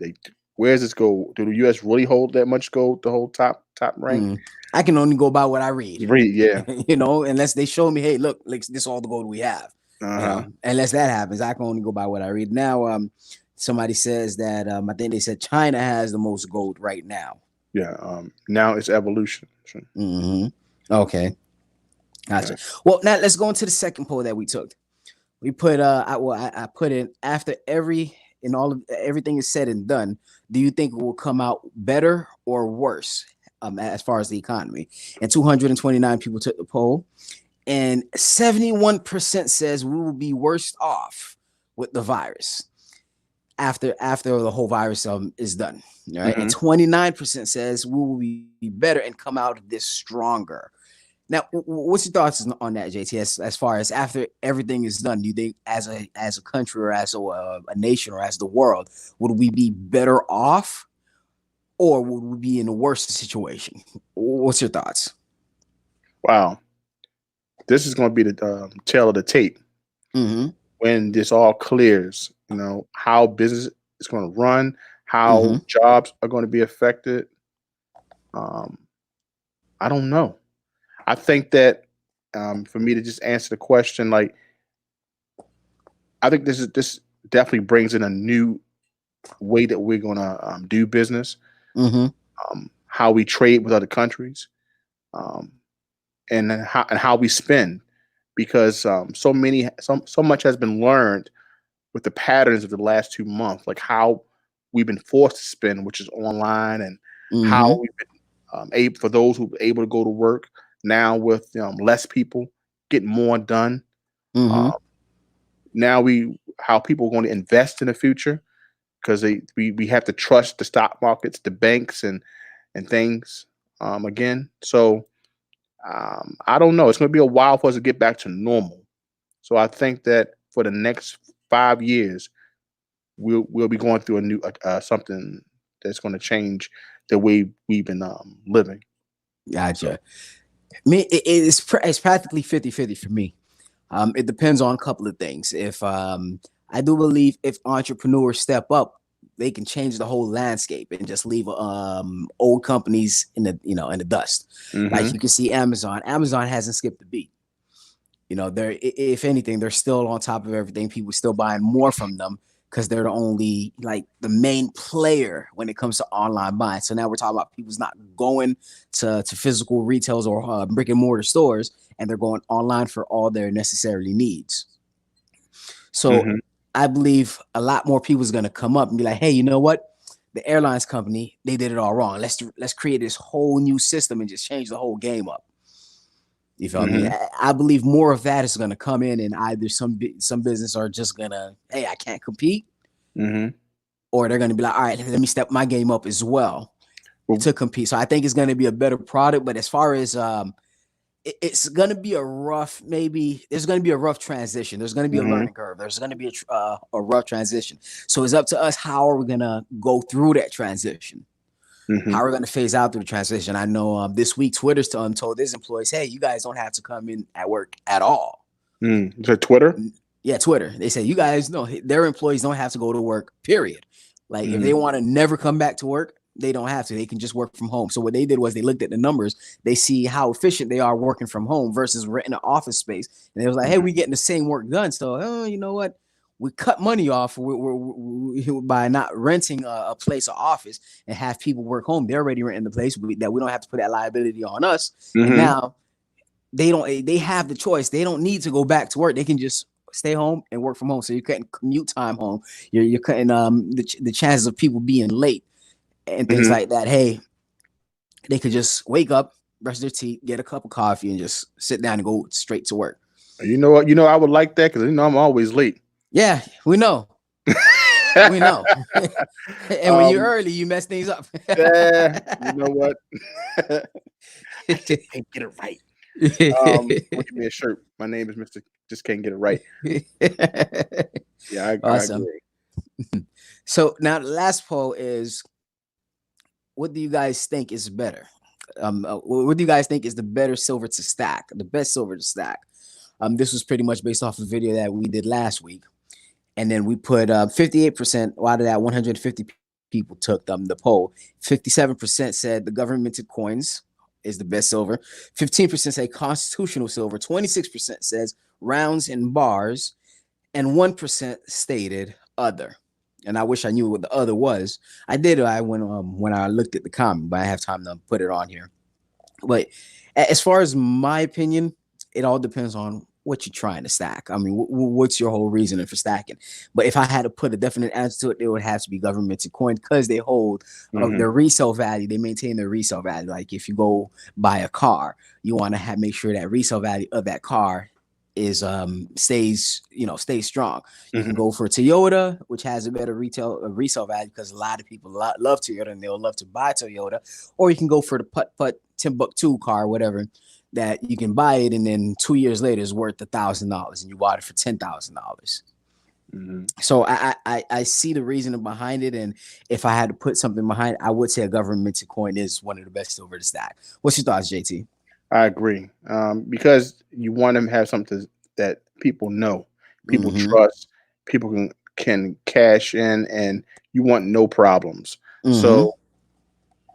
Where's this gold? Do the U.S. really hold that much gold? The whole top rank? I can only go by what I read. Yeah. Unless they show me, hey, look, this is all the gold we have. Unless that happens, I can only go by what I read. Now, somebody says that I think they said China has the most gold right now. Yeah. Now it's evolution. Okay. Gotcha. Well, now let's go into the second poll that we took. We put I put in after everything is said and done, do you think it will come out better or worse as far as the economy? And 229 people took the poll, and 71% says we will be worse off with the virus after the whole virus is done. Right? And 29% says we will be better and come out of this stronger. Now, what's your thoughts on that, JT? As far as after everything is done, do you think as a country or as a nation or as the world, would we be better off, or would we be in a worse situation? What's your thoughts? Wow, this is going to be the tail of the tape when this all clears. How business is going to run, how jobs are going to be affected. I don't know. I think that for me to just answer the question, like, I think this definitely brings in a new way that we're gonna do business, how we trade with other countries, and how we spend, because so much has been learned with the patterns of the last 2 months, like how we've been forced to spend, which is online, and how we've been able, for those who are able to go to work now with less people, get more done. Now how people are going to invest in the future, because we have to trust the stock markets, the banks, and things again. So I don't know. It's going to be a while for us to get back to normal. So I think that for the next 5 years, we'll be going through a new something that's going to change the way we've been living. Gotcha. Me, it's practically 50-50 for me. It depends on a couple of things. If I do believe if entrepreneurs step up, they can change the whole landscape and just leave old companies in the dust. Like you can see Amazon. Amazon hasn't skipped a beat. They're, if anything, they're still on top of everything. People still buying more from them because they're the only, like, the main player when it comes to online buying. So now we're talking about people's not going to physical retails or brick and mortar stores, and they're going online for all their necessary needs. So I believe a lot more people is going to come up and be like, hey, you know what? The airlines company, they did it all wrong. Let's create this whole new system and just change the whole game up. You feel me? I believe more of that is going to come in, and either some business are just going to, hey, I can't compete, or they're going to be like, all right, let me step my game up as well to compete. So I think it's going to be a better product. But as far as it's going to be a rough, maybe there's going to be a rough transition. There's going to be a learning curve. There's going to be a rough transition. So it's up to us. How are we going to go through that transition? How are we going to phase out through the transition? I know this week Twitter's told his employees, hey, you guys don't have to come in at work at all. Is that Twitter? Yeah, Twitter. They say you guys know their employees don't have to go to work, period. Like if they want to never come back to work, they don't have to. They can just work from home. So what they did was they looked at the numbers. They see how efficient they are working from home versus renting an office space. And they was like, hey, we're getting the same work done. So, you know what? We cut money off by not renting a place or office and have people work home. They're already renting the place that we don't have to put that liability on us. And now they have the choice. They don't need to go back to work. They can just stay home and work from home. So you're cutting commute time home. You're cutting the chances of people being late and things like that. Hey, they could just wake up, brush their teeth, get a cup of coffee, and just sit down and go straight to work. You know what? I would like that because I'm always late. Yeah, we know. We know. And when you're early, you mess things up. You know what? I just can't get it right. Give me a shirt. My name is Mr. Just Can't Get It Right. Yeah, Awesome. I agree. So now the last poll is, what do you guys think is better? What do you guys think is the better silver to stack? The best silver to stack? This was pretty much based off a video that we did last week. And then we put 58% out of that 150 people took the poll. 57% said the government minted coins is the best silver. 15% say constitutional silver. 26% says rounds and bars. And 1% stated other. And I wish I knew what the other was. I did when I looked at the comment, but I have time to put it on here. But as far as my opinion, it all depends on what you're trying to stack. I mean, what's your whole reasoning for stacking? But if I had to put a definite answer to it, it would have to be governmented coin because they hold their resale value. They maintain their resale value. Like if you go buy a car, you want to make sure that resale value of that car is stays strong. You can go for Toyota, which has a better resale value because a lot of people love Toyota and they'll love to buy Toyota, or you can go for the putt Timbuktu car, whatever, that you can buy it and then 2 years later is worth $1,000 and you bought it for $10,000. So I see the reasoning behind it, and if I had to put something behind it, I would say a government minted coin is one of the best silver to stack. What's your thoughts, JT? I agree, because you want them to have something that people know, people trust, people can cash in, and you want no problems. So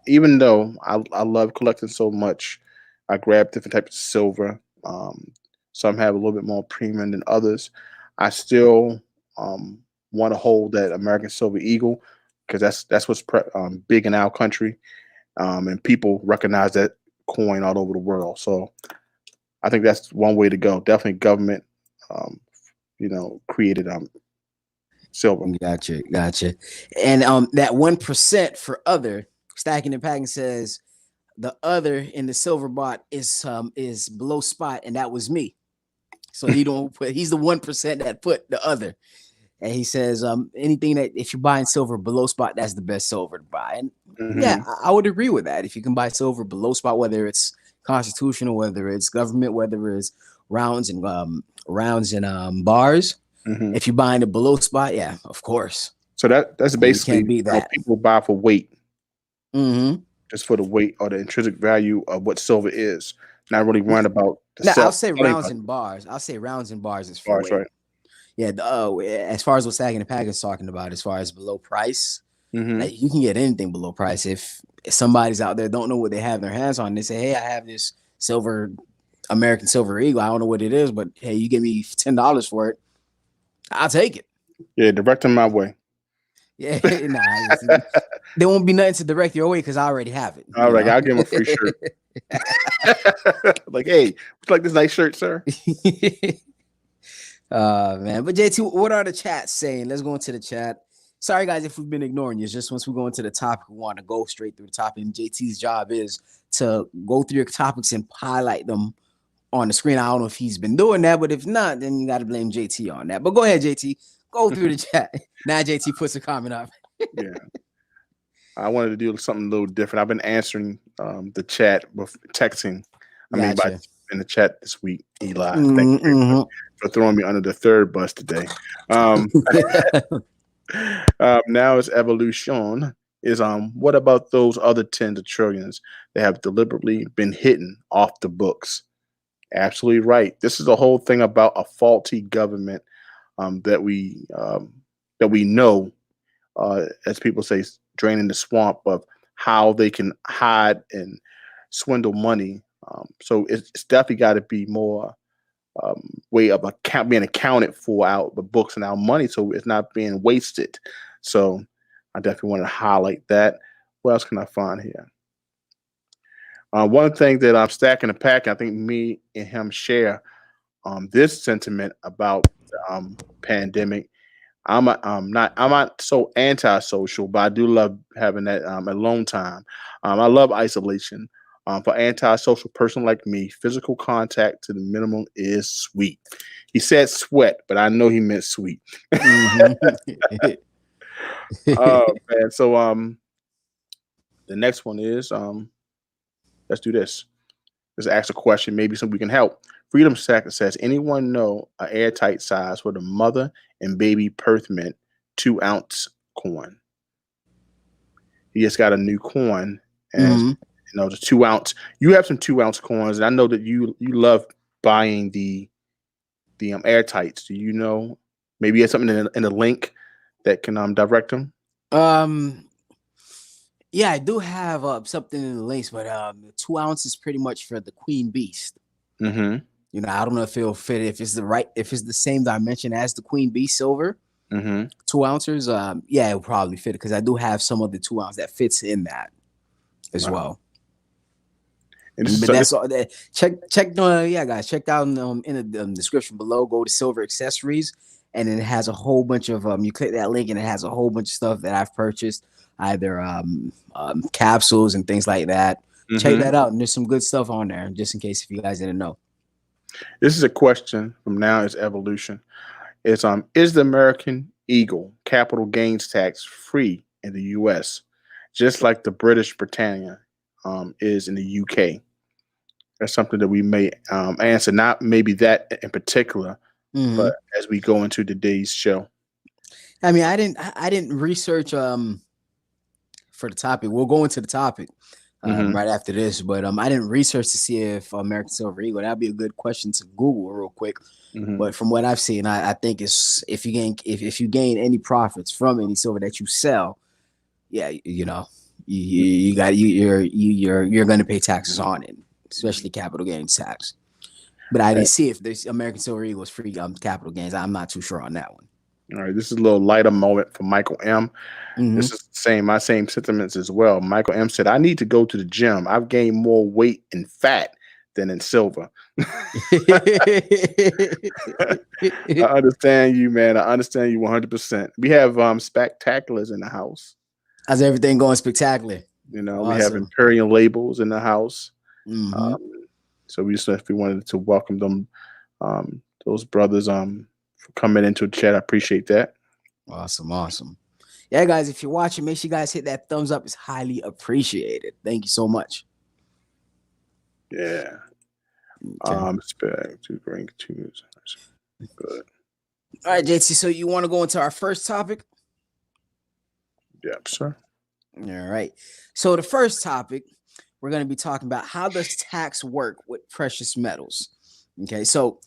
even though I love collecting so much, I grab different types of silver. Some have a little bit more premium than others. I still want to hold that American Silver Eagle because that's what's big in our country, and people recognize that coin all over the world. So I think that's one way to go. Definitely government, created silver. Gotcha. And that 1% for other stacking and packing says the other in the silver bot is below spot, and that was me. So he's the 1% that put the other. And he says anything that if you're buying silver below spot, that's the best silver to buy. And yeah, I would agree with that. If you can buy silver below spot, whether it's constitutional, whether it's government, whether it's rounds and bars, if you're buying it below spot, yeah, of course. So that's basically that. People buy for weight, just for the weight or the intrinsic value of what silver is. Not really worrying about. I'll say rounds and bars. I'll say rounds and bars is for weight. Right. Yeah, as far as what Stacking and Packing is talking about, as far as below price, like, you can get anything below price. If somebody's out there don't know what they have their hands on, they say, "Hey, I have this silver American Silver Eagle. I don't know what it is, but hey, you give me $10 for it, I'll take it." Yeah, direct them my way. Yeah, there won't be nothing to direct your way because I already have it. All right, I'll give him a free shirt. Like, hey, would you like this nice shirt, sir? Man, but JT, what are the chats saying? Let's go into the chat. Sorry, guys, if we've been ignoring you. It's just once we go into the topic, we want to go straight through the topic. And JT's job is to go through your topics and highlight them on the screen. I don't know if he's been doing that, but if not, then you got to blame JT on that. But go ahead, JT. Go through the chat. Now JT puts a comment up. Yeah. I wanted to do something a little different. I've been answering the chat with texting. By in the chat this week, Eli. Thank you very much for throwing me under the third bus today. Um, now it's evolution. Is what about those other tens of trillions that have deliberately been hidden off the books? Absolutely right. This is the whole thing about a faulty government that we know, as people say, draining the swamp of how they can hide and swindle money. So it's definitely got to be more way of being accounted for out the books and our money, so it's not being wasted. So I definitely want to highlight that. What else can I find here? One thing that I'm stacking the pack, I think me and him share this sentiment about pandemic. I'm not so antisocial, but I do love having that alone time. I love isolation. For antisocial person like me, physical contact to the minimum is sweet. He said sweat, but I know he meant sweet. Oh man. So the next one is let's do this. Let's ask a question. Maybe somebody can help. Freedom Sack says, anyone know an airtight size for the mother and baby birth mint 2-ounce coin? He just got a new coin, and the 2-ounce. You have some 2-ounce coins, and I know that you love buying the airtights. Do you know? Maybe you have something in the link that can direct them. Yeah, I do have something in the links, but the 2 ounces is pretty much for the Queen Beast. You know, I don't know if it'll fit if it's the same dimension as the Queen Beast silver. 2 ounces, yeah, it'll probably fit because I do have some of the 2 ounce that fits in that as well. But that's all. Guys, check out in the description below. Go to Silver Accessories, and it has a whole bunch of you click that link, and it has a whole bunch of stuff that I've purchased, either capsules and things like that. Check that out, and there's some good stuff on there, just in case if you guys didn't know. This is a question from Now Is Evolution. Is the American Eagle capital gains tax free in the U.S., just like the British Britannia is in the U.K.? That's something that we may answer. Not maybe that in particular, but as we go into today's show. I mean, I didn't research for the topic. We'll go into the topic right after this, but I didn't research to see if American Silver Eagle. That'd be a good question to Google real quick. But from what I've seen, I think it's if you gain any profits from any silver that you sell, yeah, you're going to pay taxes on it, especially capital gains tax. But I didn't see if this American Silver Eagle was free capital gains. I'm not too sure on that one. All right, this is a little lighter moment for Michael M. This is my same sentiments as well. Michael M said, I need to go to the gym. I've gained more weight in fat than in silver. I understand you, man. I understand you 100%. We have spectaculars in the house. How's everything going spectacular? You know, awesome. We have Imperial labels in the house. So we wanted to welcome them, those brothers, for coming into the chat. I appreciate that. Awesome. Yeah, guys, if you're watching, make sure you guys hit that thumbs up. It's highly appreciated. Thank you so much. Yeah. Expect to bring to good. All right, JT. So you want to go into our first topic? Yep, sir. All right. So the first topic, we're going to be talking about how does tax work with precious metals. Okay, so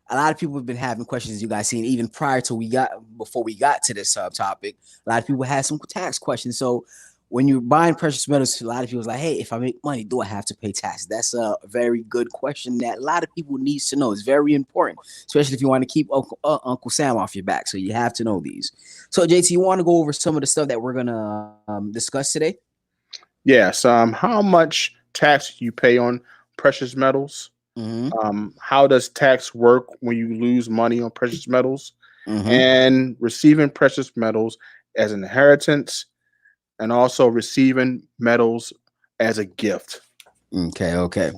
a lot of people have been having questions, you guys seen, even before we got to this subtopic. A lot of people had some tax questions. So when you're buying precious metals, a lot of people are like, hey, if I make money, do I have to pay tax? That's a very good question that a lot of people need to know. It's very important, especially if you want to keep Uncle Sam off your back. So you have to know these. So JT, you want to go over some of the stuff that we're going to discuss today? Yes. How much tax you pay on precious metals? How does tax work when you lose money on precious metals? And receiving precious metals as an inheritance, and also receiving metals as a gift. Okay.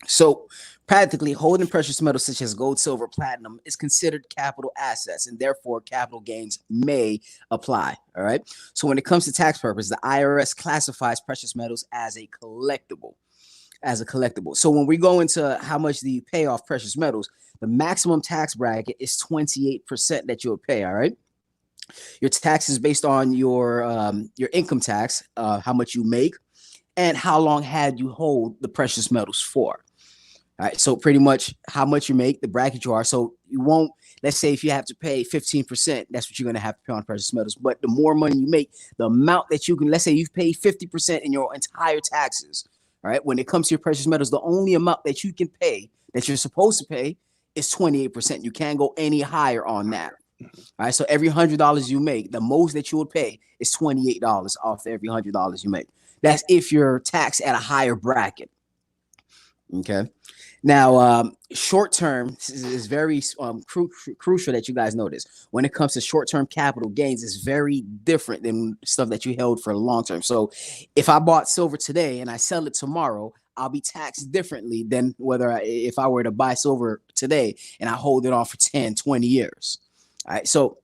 So practically holding precious metals such as gold, silver, platinum is considered capital assets, and therefore capital gains may apply. All right. So when it comes to tax purposes, the IRS classifies precious metals as a collectible. as a collectible. So when we go into how much do you pay off precious metals, the maximum tax bracket is 28% that you'll pay. All right. Your tax is based on your income tax, how much you make, and how long had you hold the precious metals for. All right. So pretty much how much you make, the bracket you are. So you won't, let's say if you have to pay 15%, that's what you're going to have to pay on precious metals. But the more money you make, the amount that you can, let's say you've paid 50% in your entire taxes. All right. When it comes to your precious metals, the only amount that you can pay that you're supposed to pay is 28%. You can't go any higher on that. All right. So every $100 you make, the most that you would pay is $28 off every $100 you make. That's if you're taxed at a higher bracket. Okay. Now, short term is very crucial that you guys notice. When it comes to short term capital gains, it's very different than stuff that you held for the long term. So if I bought silver today and I sell it tomorrow, I'll be taxed differently than if I were to buy silver today and I hold it on for 10, 20 years. All right. So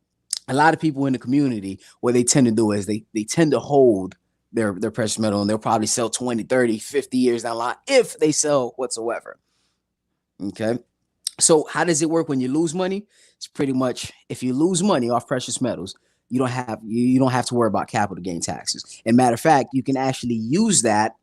a lot of people in the community, what they tend to do is they tend to hold their precious metal, and they'll probably sell 20, 30, 50 years down the line if they sell whatsoever. Okay. So how does it work when you lose money? It's pretty much, if you lose money off precious metals, you don't have to worry about capital gain taxes. And matter of fact, you can actually use that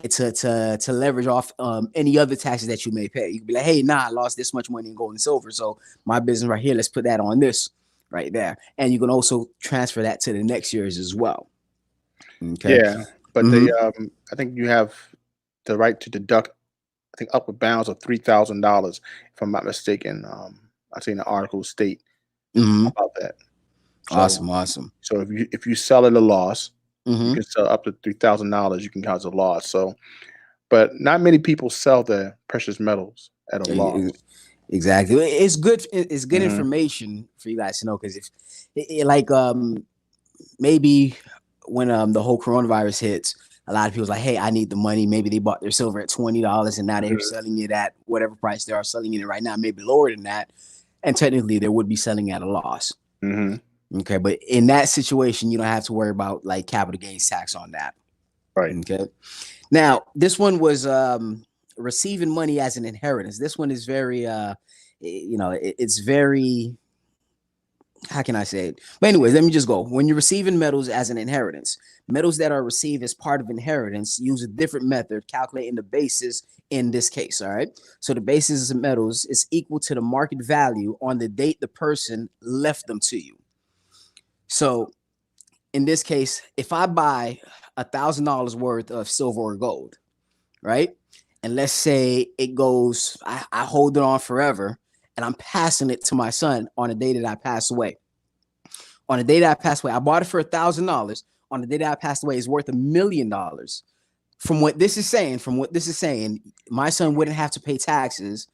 to leverage off any other taxes that you may pay. You can be like, hey, I lost this much money in gold and silver, so my business right here, let's put that on this right there. And you can also transfer that to the next year's as well. Okay. Yeah, but I think you have the right to deduct, I think, upward bounds of $3,000, if I'm not mistaken. I've seen an article state about that. So, awesome. So if you sell at a loss, you can sell up to $3,000. You can cause a loss. So, but not many people sell their precious metals at a loss. Exactly. It's good. It's good information for you guys to know, because maybe when the whole coronavirus hits, a lot of people's like, hey, I need the money. Maybe they bought their silver at $20 and now they're selling it at whatever price they are selling it right now, maybe lower than that. And technically they would be selling at a loss. Okay. But in that situation, you don't have to worry about like capital gains tax on that. Right. Okay. Now, this one was receiving money as an inheritance. This one is very, it's very, how can I say it? But anyways, let me just go. When you're receiving metals as an inheritance, metals that are received as part of inheritance use a different method calculating the basis in this case. All right. So the basis of metals is equal to the market value on the date the person left them to you. So in this case, if I buy $1,000 worth of silver or gold, right? And let's say it goes, I hold it on forever, and I'm passing it to my son on the day that I pass away. On the day that I pass away, I bought it for $1,000. On the day that I passed away, it's worth $1 million. From what this is saying, my son wouldn't have to pay taxes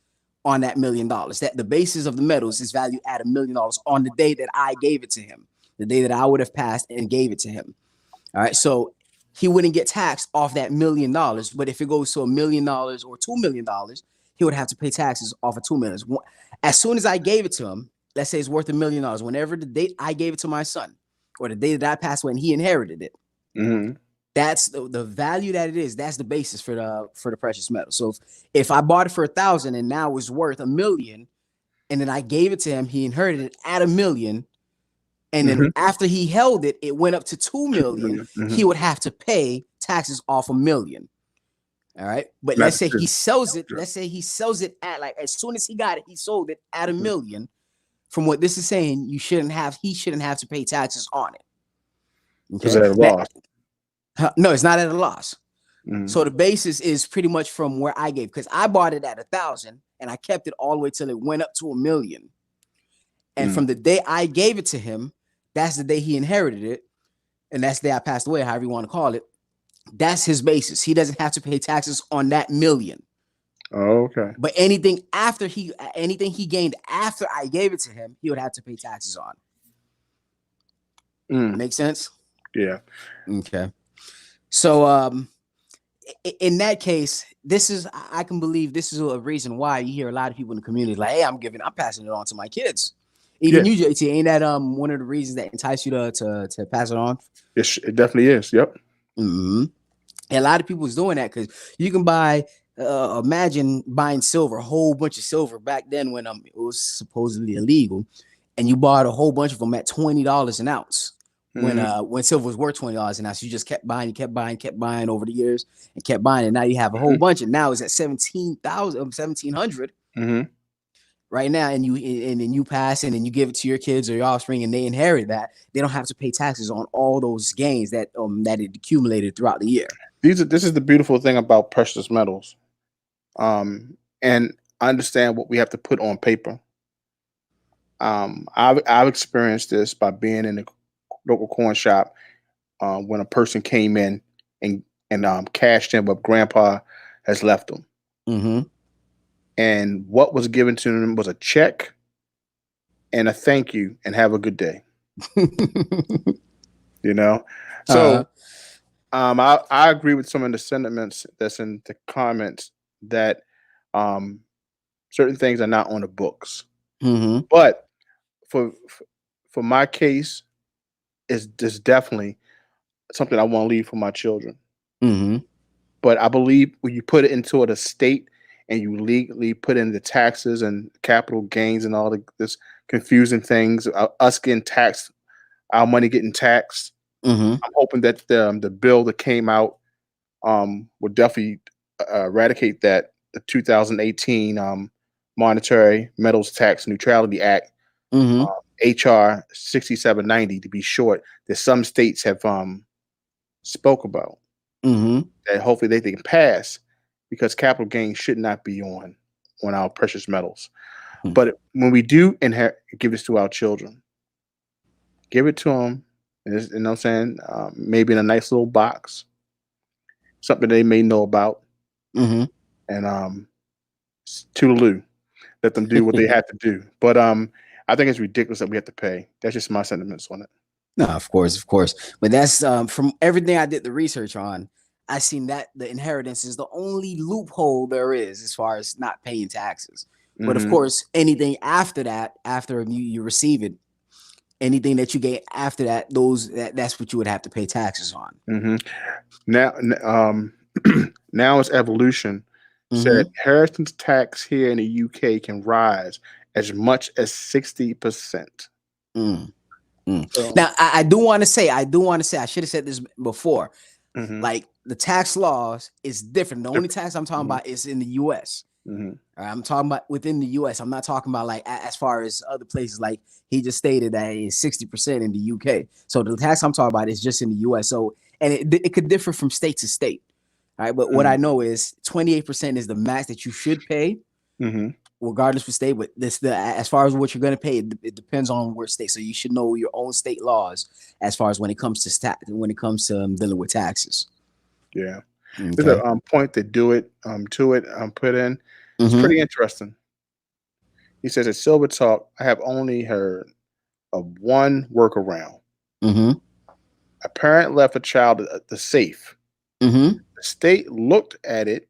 on that $1 million. That the basis of the metals is valued at $1 million on the day that I gave it to him, the day that I would have passed and gave it to him. All right, so he wouldn't get taxed off that $1 million. But if it goes to $1 million or $2 million, he would have to pay taxes off of $2 million. As soon as I gave it to him, let's say it's worth $1 million. Whenever the date I gave it to my son, or the day that I passed away and he inherited it, that's the value that it is. That's the basis for the precious metal. So if I bought it for $1,000 and now it's worth $1 million, and then I gave it to him, he inherited it at $1 million. And then after he held it, it went up to $2 million. He would have to pay taxes off $1 million. All right. But let's say he sells it. Let's say he sells it at, like, as soon as he got it, he sold it at $1 million. From what this is saying, he shouldn't have to pay taxes on it. Okay? Is that a loss? No, it's not at a loss. So the basis is pretty much from where I gave, because I bought it at $1,000 and I kept it all the way till it went up to $1 million. And from the day I gave it to him, that's the day he inherited it. And that's the day I passed away, however you want to call it. That's his basis. He doesn't have to pay taxes on that $1 million. Oh, okay. But anything he gained after I gave it to him, he would have to pay taxes on. Make sense? Yeah. Okay. So in that case, I can believe this is a reason why you hear a lot of people in the community like, hey, I'm passing it on to my kids. Even you, JT, ain't that one of the reasons that entice you to pass it on? It definitely is. Yep. And a lot of people is doing that because you can buy. Imagine buying silver, a whole bunch of silver back then when it was supposedly illegal, and you bought a whole bunch of them at $20 an ounce. When silver was worth $20 an ounce, you just kept buying, kept buying over the years and kept buying. And now you have a whole bunch, and now it's at 1700 right now. And then you pass and then you give it to your kids or your offspring, and they inherit that. They don't have to pay taxes on all those gains that it accumulated throughout the year. This is the beautiful thing about precious metals. And I understand what we have to put on paper. I've experienced this by being in the local coin shop when a person came in and cashed in what Grandpa has left them, and what was given to them was a check and a thank you and have a good day. You know, so I agree with some of the sentiments that's in the comments that certain things are not on the books, but for my case, it's definitely something I want to leave for my children. But I believe when you put it into an estate and you legally put in the taxes and capital gains and all this confusing things, us getting taxed, our money getting taxed. I'm hoping that the bill that came out will definitely eradicate that. The 2018 Monetary Metals Tax Neutrality Act, HR 6790 to be short, that some states have spoke about. That hopefully they can pass, because capital gains should not be on our precious metals. But when we do give this to our children, give it to them. You know what I'm saying? Maybe in a nice little box, something they may know about, and toodaloo, let them do what they have to do. But I think it's ridiculous that we have to pay. That's just my sentiments on it. No, of course. But that's from everything I did the research on. I seen that the inheritance is the only loophole there is as far as not paying taxes. But of course, anything after that, after you receive it, anything that you get after that, that's what you would have to pay taxes on. Now, now it's evolution. Said inheritance tax here in the UK can rise as much as 60%. So, now, I do want to say, I should have said this before. Like, the tax laws is different. The only tax I'm talking about is in the U.S. I'm talking about within the U.S. I'm not talking about like as far as other places. Like he just stated that it's 60% in the U.K. So the tax I'm talking about is just in the U.S. So, and it could differ from state to state. All right, but what I know is 28% is the max that you should pay, regardless of state. But as far as what you're going to pay, it depends on where state. So you should know your own state laws as far as when it comes to dealing with taxes. Yeah, there's a point to do it. Put in. It's pretty interesting. He says at Silver Talk, I have only heard of one workaround. A parent left a child at the safe. The state looked at it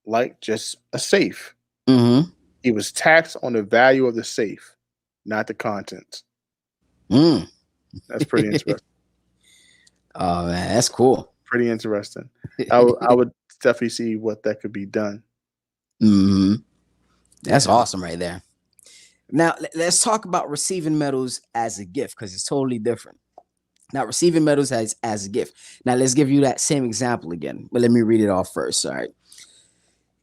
like just a safe. He was taxed on the value of the safe, not the contents. That's pretty interesting. Oh man, that's cool. Pretty interesting. I would definitely see what that could be done. That's awesome right there. Now let's talk about receiving metals as a gift, because it's totally different. Now, receiving metals as a gift. Now, let's give you that same example again, but let me read it off first. All right.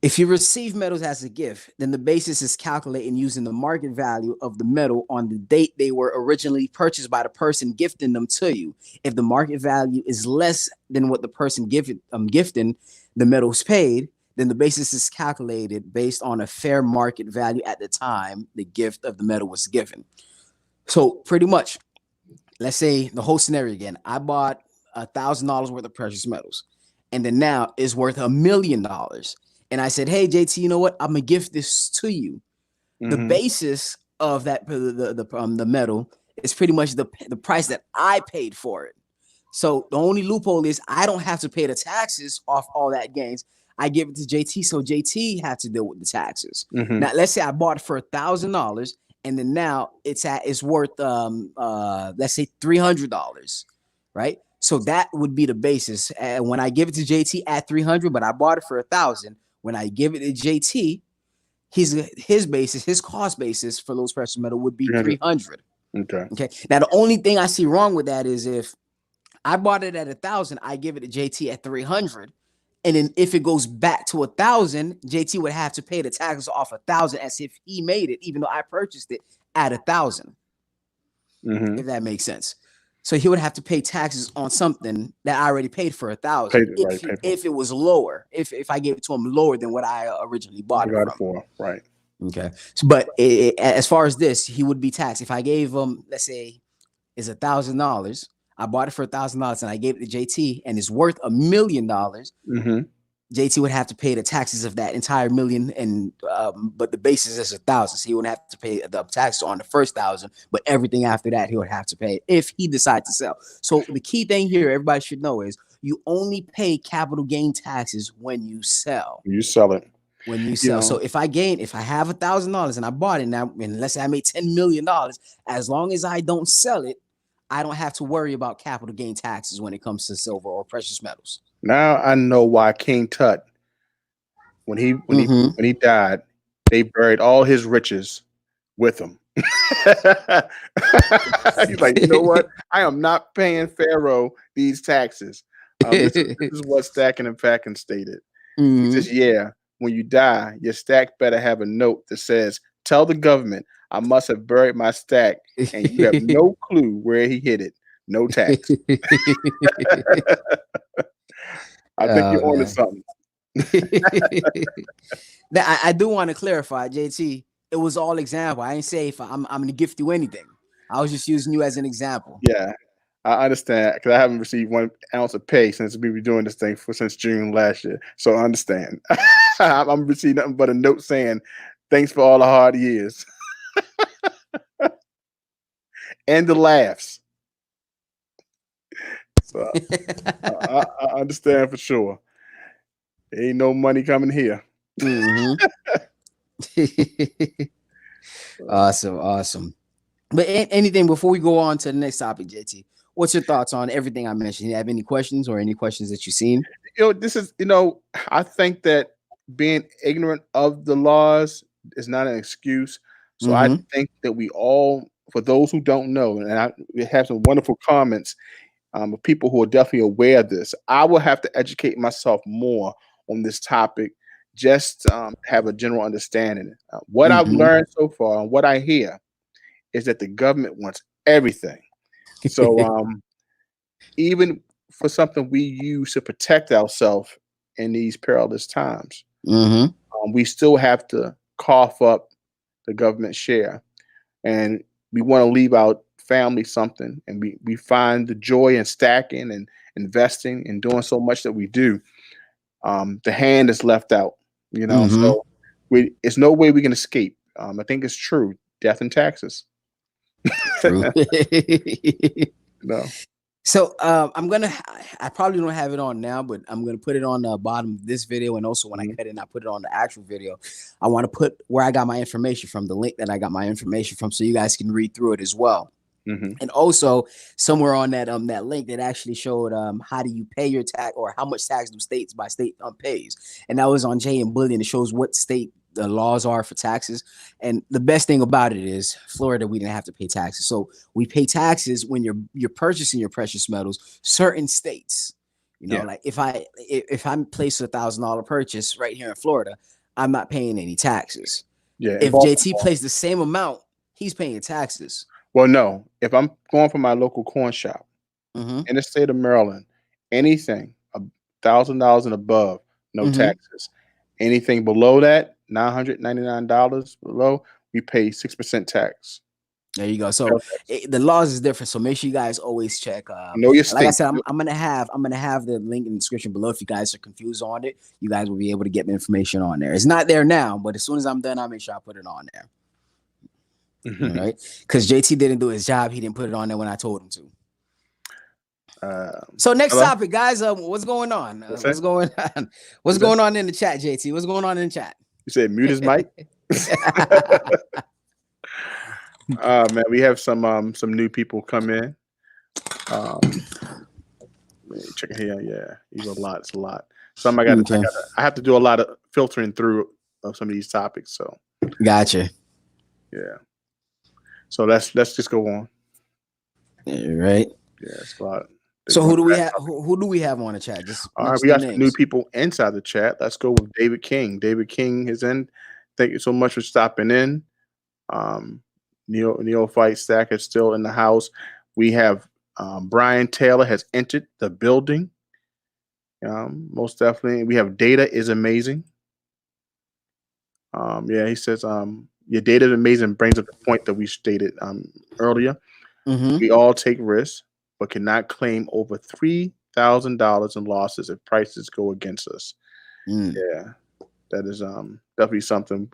If you receive metals as a gift, then the basis is calculating using the market value of the metal on the date they were originally purchased by the person gifting them to you. If the market value is less than what the person gifting the metals paid, then the basis is calculated based on a fair market value at the time the gift of the metal was given. So pretty much, let's say the whole scenario again. I bought $1,000 worth of precious metals, and then now it's worth $1 million. And I said, "Hey, JT, you know what? I'm gonna gift this to you." The basis of that the metal is pretty much the price that I paid for it. So the only loophole is I don't have to pay the taxes off all that gains. I give it to JT, so JT had to deal with the taxes. Now, let's say I bought it for $1,000. And then now it's worth let's say $300, right? So that would be the basis. And when I give it to JT at 300, but I bought it for 1,000, when I give it to JT, his basis, his cost basis for those precious metal would be 300. Okay. Okay. Now the only thing I see wrong with that is if I bought it at 1,000, I give it to JT at 300. And then if it goes back to 1,000, JT would have to pay the taxes off 1,000 as if he made it, even though I purchased it at 1,000. If that makes sense. So he would have to pay taxes on something that I already paid for 1,000. If it was lower, if I gave it to him lower than what I originally bought it for, right? Okay. So, but as far as this, he would be taxed. If I gave him, let's say, is $1,000. I bought it for $1,000 and I gave it to JT and it's worth $1 million. JT would have to pay the taxes of that entire million, and but the basis is 1,000, so he wouldn't have to pay the taxes on the first 1,000, but everything after that he would have to pay if he decides to sell. So the key thing here, everybody should know, is you only pay capital gain taxes when you sell. You sell it. When you sell. So if I have $1,000 and I bought it now, and let's say I made $10 million, as long as I don't sell it, I don't have to worry about capital gain taxes when it comes to silver or precious metals. Now I know why King Tut, when he died, they buried all his riches with him. He's like, you know what? I am not paying Pharaoh these taxes. This is what Stacking and Packing stated. He says, yeah, when you die, your stack better have a note that says, tell the government I must have buried my stack, and you have no clue where he hid it. No tax. I think you're on to something. Now, I do want to clarify, JT. It was all example. I didn't say if I'm going to gift you anything. I was just using you as an example. Yeah, I understand, because I haven't received 1 ounce of pay since we were doing this thing since June last year. So I understand. I'm receiving nothing but a note saying, thanks for all the hard years. And the laughs. So I understand for sure. There ain't no money coming here. Awesome. But anything before we go on to the next topic, JT? What's your thoughts on everything I mentioned? You have any questions or any questions that you've seen? I think that being ignorant of the laws is not an excuse. So I think that we all, for those who don't know, and we have some wonderful comments of people who are definitely aware of this. I will have to educate myself more on this topic, just have a general understanding. What I've learned so far and what I hear is that the government wants everything. So even for something we use to protect ourselves in these perilous times, we still have to cough up the government share. And we want to leave our family something, and we find the joy in stacking and investing and doing so much that we do. The hand is left out, so it's no way we can escape. I think it's true. Death and taxes. True. No. So I probably don't have it on now, but I'm going to put it on the bottom of this video. And also when I cut it and I put it on the actual video, I want to put where I got my information from, the link that I got my information from, so you guys can read through it as well. And also somewhere on that that link that actually showed how do you pay your tax, or how much tax do states by state pays. And that was on Jay and Bullion. It shows what state the laws are for taxes. And the best thing about it is Florida, we didn't have to pay taxes. So we pay taxes when you're purchasing your precious metals. Certain states, like if I place $1,000 purchase right here in Florida, I'm not paying any taxes. If JT plays the same amount, he's paying taxes. Well, no. If I'm going for my local corn shop in the state of Maryland, anything $1,000 and above, no taxes. Anything below that, $999 below, we pay 6% tax. There you go. So the laws is different. So make sure you guys always check. Know your state. Like I said, I'm gonna have the link in the description below. If you guys are confused on it, you guys will be able to get the information on there. It's not there now, but as soon as I'm done, I'll make sure I put it on there. Right? Because JT didn't do his job. He didn't put it on there when I told him to. So next topic, guys. What's going on? What's going on? What's going on in the chat, JT? What's going on in the chat? You said mute his mic. Man, we have some new people come in. Check it here. Yeah, it's a lot. It's a lot. Some I have to do a lot of filtering through of some of these topics. So gotcha. Yeah. So let's just go on. Right. Yeah, it's a lot. So who do we have? Who do we have on the chat? Just all right, we got some new people inside the chat. Let's go with David King. David King is in. Thank you so much for stopping in. Neophyte Stack is still in the house. We have Brian Taylor has entered the building. Most definitely. We have Data is amazing. Yeah, he says your data is amazing. Brings up the point that we stated earlier. Mm-hmm. We all take risks, but cannot claim over $3,000 in losses if prices go against us. Yeah, that is definitely something.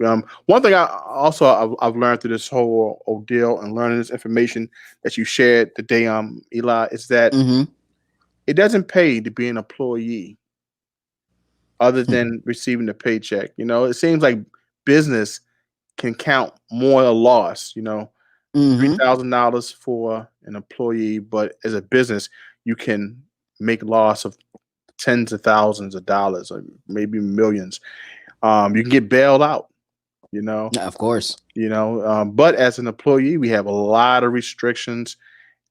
One thing I've learned through this whole ordeal and learning this information that you shared today, Eli, is that it doesn't pay to be an employee other than receiving a paycheck. It seems like business can count more a loss. $3,000 for an employee, but as a business, you can make loss of tens of thousands of dollars, or maybe millions. You can get bailed out. Of course. But as an employee, we have a lot of restrictions.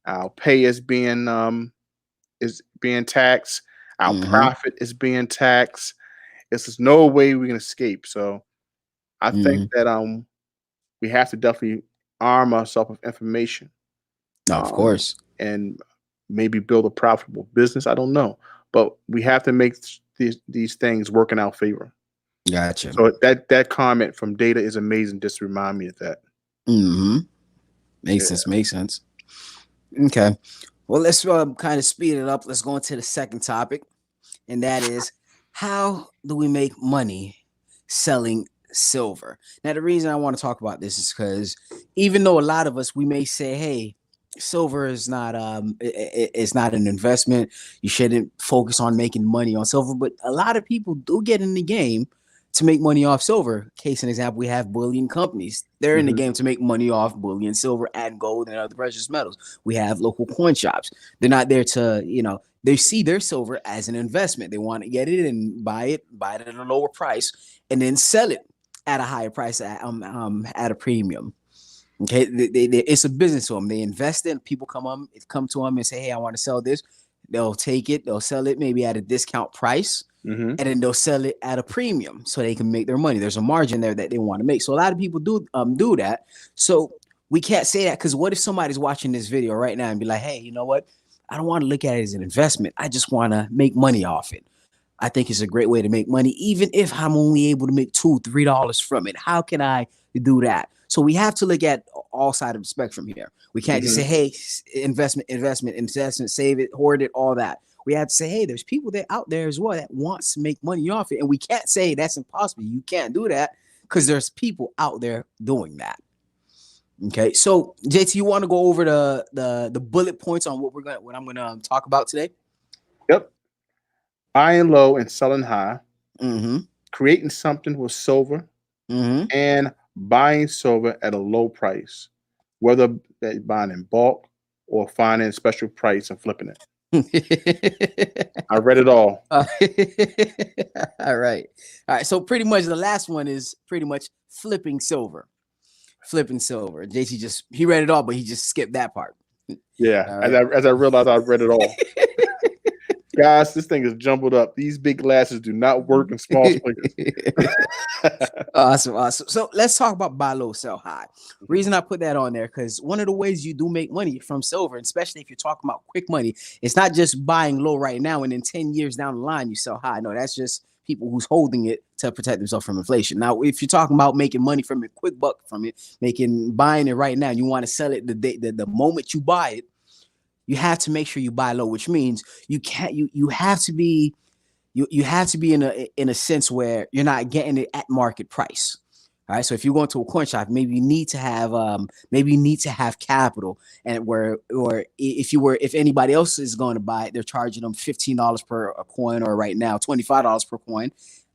Our pay is being taxed. Our profit is being taxed. There's no way we can escape. So I think that we have to definitely arm ourselves with information. Of course. And maybe build a profitable business. I don't know. But we have to make these things work in our favor. Gotcha. So that comment from Data is amazing. Just to remind me of that. Makes sense. Makes sense. Okay. Well, let's kind of speed it up. Let's go into the second topic. And that is, how do we make money selling silver? Now, the reason I want to talk about this is because even though a lot of us, we may say, hey, silver is not it's not an investment. You shouldn't focus on making money on silver. But a lot of people do get in the game to make money off silver. Case in example, we have bullion companies. They're in the game to make money off bullion, silver, and gold and other precious metals. We have local coin shops. They're not there to, they see their silver as an investment. They want to get it and buy it at a lower price, and then sell it at a higher price at a premium. Okay, it's a business to them. They invest in. People come to them and say, "Hey, I want to sell this." They'll take it. They'll sell it maybe at a discount price, and then they'll sell it at a premium so they can make their money. There's a margin there that they want to make. So a lot of people do that. So we can't say that, because what if somebody's watching this video right now and be like, "Hey, you know what? I don't want to look at it as an investment. I just want to make money off it. I think it's a great way to make money, even if I'm only able to make $2, $3 from it. How can I do that?" So we have to look at all sides of the spectrum here. We can't just say, hey, investment, save it, hoard it, all that. We have to say, hey, there's people out there as well that wants to make money off it. And we can't say that's impossible. You can't do that, because there's people out there doing that. Okay. So JT, you want to go over the bullet points on what I'm gonna talk about today? Yep. Buying low and selling high. Creating something with silver. And buying silver at a low price, whether they're buying in bulk or finding special price and flipping it. I read it all. All right. So pretty much the last one is pretty much flipping silver. JT he read it all, but he just skipped that part. Yeah. Right. As I realized, I read it all. Guys, this thing is jumbled up. These big glasses do not work in small spaces. Awesome. So let's talk about buy low, sell high. Reason I put that on there, because one of the ways you do make money from silver, especially if you're talking about quick money, it's not just buying low right now and then 10 years down the line you sell high. No, that's just people who's holding it to protect themselves from inflation. Now, if you're talking about making money from it, quick buck from it, buying it right now, you want to sell it the moment you buy it, you have to make sure you buy low, which means you have to be in a sense where you're not getting it at market price. All right. So if you go into a coin shop, maybe you need to have capital, and if anybody else is going to buy it, they're charging them $15 per a coin, or right now $25 per coin.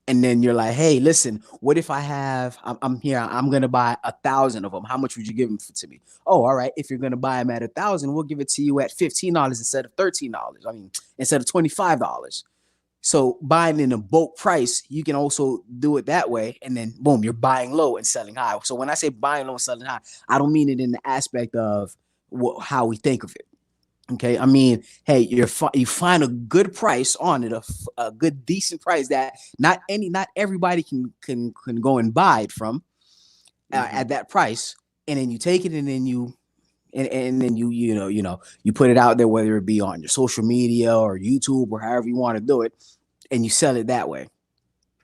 And then you're like, hey, listen, what if I'm here, I'm going to buy 1,000 of them. How much would you give them to me? Oh, all right. If you're going to buy them at 1,000, we'll give it to you at $15 instead of $13. I mean, instead of $25. So buying in a bulk price, you can also do it that way. And then boom, you're buying low and selling high. So when I say buying low and selling high, I don't mean it in the aspect of how we think of it. Okay, I mean, hey, you find a good price on it, a good decent price that not everybody can go and buy it from at that price, and then you take it and then and then you put it out there, whether it be on your social media or YouTube or however you want to do it, and you sell it that way.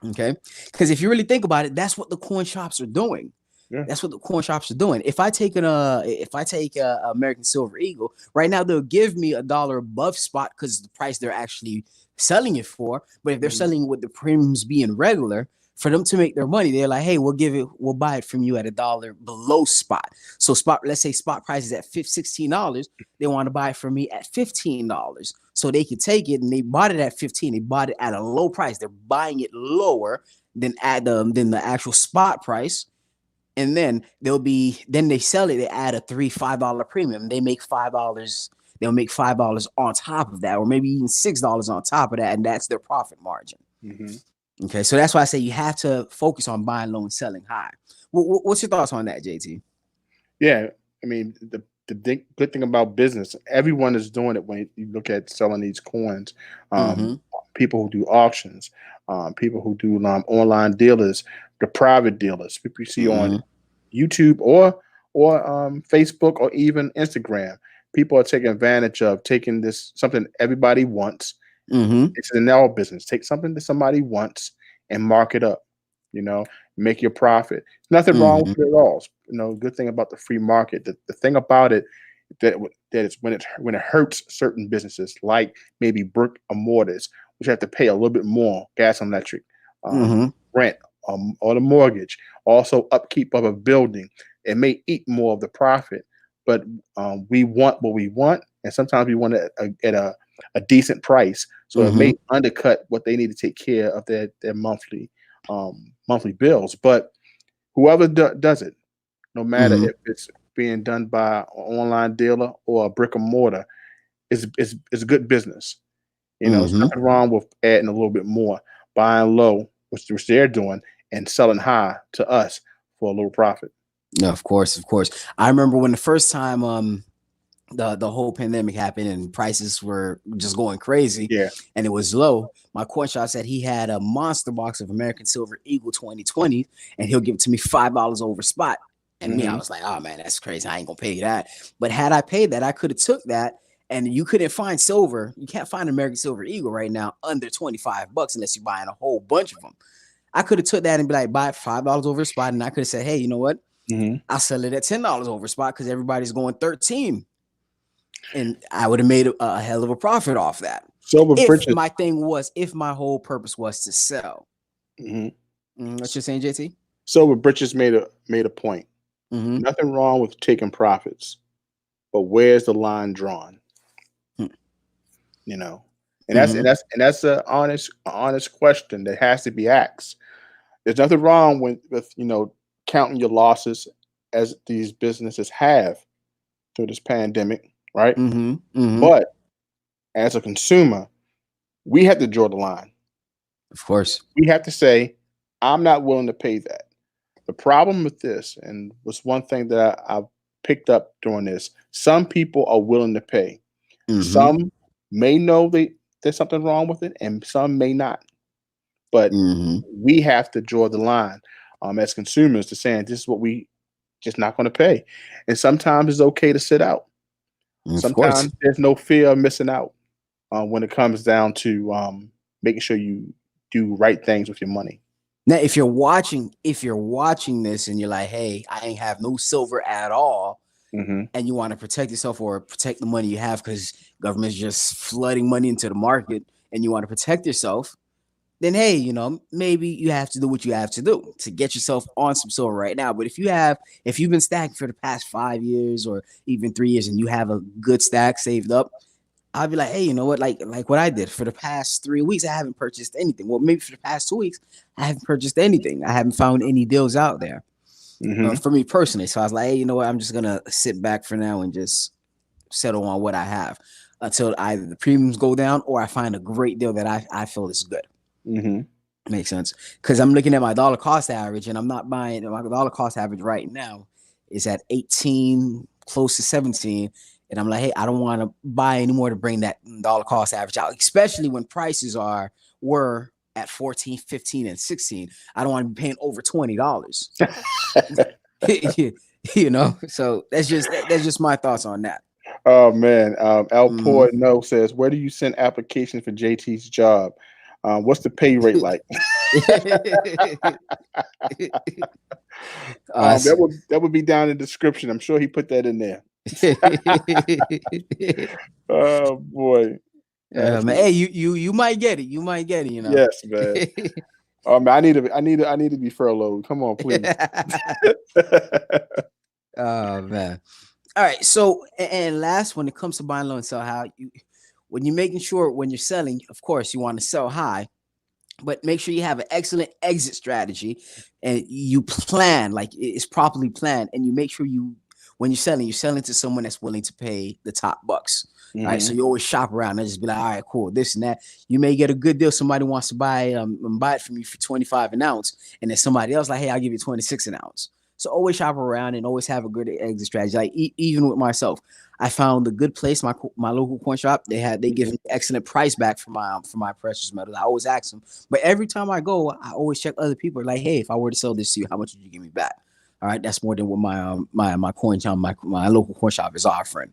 Okay, because if you really think about it, that's what the coin shops are doing. Yeah. That's what the coin shops are doing. If I take a American Silver Eagle right now, they'll give me $1 above spot because the price they're actually selling it for. But if they're selling it with the premiums being regular, for them to make their money, they're like, hey, we'll buy it from you at $1 below spot. So let's say spot price is at $16. They want to buy it from me at $15. So they could take it, and they bought it at 15. They bought it at a low price. They're buying it lower than the actual spot price. And then they sell it, they add a $5 premium. They make $5. They'll make $5 on top of that, or maybe even $6 on top of that, and that's their profit margin. Okay, so that's why I say you have to focus on buying low and selling high. What's your thoughts on that, JT? Yeah, I mean, the good thing about business, everyone is doing it when you look at selling these coins. People who do auctions, people who do online dealers, the private dealers, people you see on YouTube or Facebook or even Instagram. People are taking advantage of taking something everybody wants. It's in our business. Take something that somebody wants and mark it up. Make your profit. Nothing wrong with it at all. Good thing about the free market. The thing about it that is when it hurts certain businesses, like maybe brick and mortars, which have to pay a little bit more, gas and electric, rent, or the mortgage, also upkeep of a building. It may eat more of the profit, but we want what we want, and sometimes we want it at a decent price. So it may undercut what they need to take care of their monthly bills. But whoever does it, no matter if it's being done by an online dealer or a brick and mortar, is good business. There's nothing wrong with adding a little bit more, buying low, which they're doing, and selling high to us for a little profit. No, of course. I remember when the first time the whole pandemic happened and prices were just going crazy, and it was low. My coin shop said he had a monster box of American Silver Eagle 2020, and he'll give it to me $5 over spot. And me, I was like, oh man, that's crazy. I ain't gonna pay that. But had I paid that, I could have took that. And you couldn't find silver. You can't find American Silver Eagle right now under $25 unless you're buying a whole bunch of them. I could have took that and be like, buy $5 over spot, and I could have said, hey, you know what? I'll sell it at $10 over spot because everybody's going 13. And I would have made a hell of a profit off that. If my whole purpose was to sell. What you're saying, JT? Silver Britches made a point. Nothing wrong with taking profits, but where's the line drawn? And that's an honest question that has to be asked. There's nothing wrong with counting your losses as these businesses have through this pandemic, right? But as a consumer, we have to draw the line. Of course. We have to say, I'm not willing to pay that. The problem with this, and was one thing that I picked up during this, some people are willing to pay. Some may know there's something wrong with it, and some may not. But we have to draw the line as consumers to saying this is what we just not going to pay. And sometimes it's okay to sit out. Sometimes there's no fear of missing out when it comes down to making sure you do right things with your money. Now, if you're watching this and you're like, hey, I ain't have no silver at all, and you want to protect yourself or protect the money you have because government's just flooding money into the market and you want to protect yourself, then hey, maybe you have to do what you have to do to get yourself on some silver right now. But if you've been stacking for the past 5 years or even 3 years and you have a good stack saved up, I'll be like, hey, you know what? Like what I did for the past 3 weeks, I haven't purchased anything. Well, maybe for the past 2 weeks, I haven't purchased anything. I haven't found any deals out there Mm-hmm. for me personally. So I was like, hey, you know what? I'm just gonna sit back for now and just settle on what I have until either the premiums go down or I find a great deal that I feel is good. Mm-hmm. Makes sense. Because I'm looking at my dollar cost average and I'm not buying my dollar cost average right now is at 18, close to 17. And I'm like, hey, I don't want to buy anymore to bring that dollar cost average out, especially when prices were at 14, 15, and 16. I don't want to be paying over $20. You know, so that's just my thoughts on that. Oh man, El Mm-hmm. No says, "Where do you send applications for JT's job? What's the pay rate like?" Awesome. That would be down in the description. I'm sure he put that in there. Oh boy, that's Man, hey, you might get it. You might get it. You know. yes, man. Man, I need to be furloughed. Come on, please. Oh man. All right. So and last, when it comes to buying low and sell high, when you're making sure when you're selling, of course, you want to sell high, but make sure you have an excellent exit strategy and you plan like it's properly planned, and you make sure when you're selling to someone that's willing to pay the top bucks. All right, so Mm-hmm. you always shop around and just be like, all right, cool, this and that. You may get a good deal. Somebody wants to buy it from you for 25 an ounce, and then somebody else like, hey, I'll give you 26 an ounce. So always shop around and always have a good exit strategy. Like even with myself, I found a good place. My local coin shop. They give me excellent price back for my precious metals. I always ask them, but every time I go, I always check other people. Like, hey, if I were to sell this to you, how much would you give me back? All right, that's more than what my coin shop, my local coin shop is offering.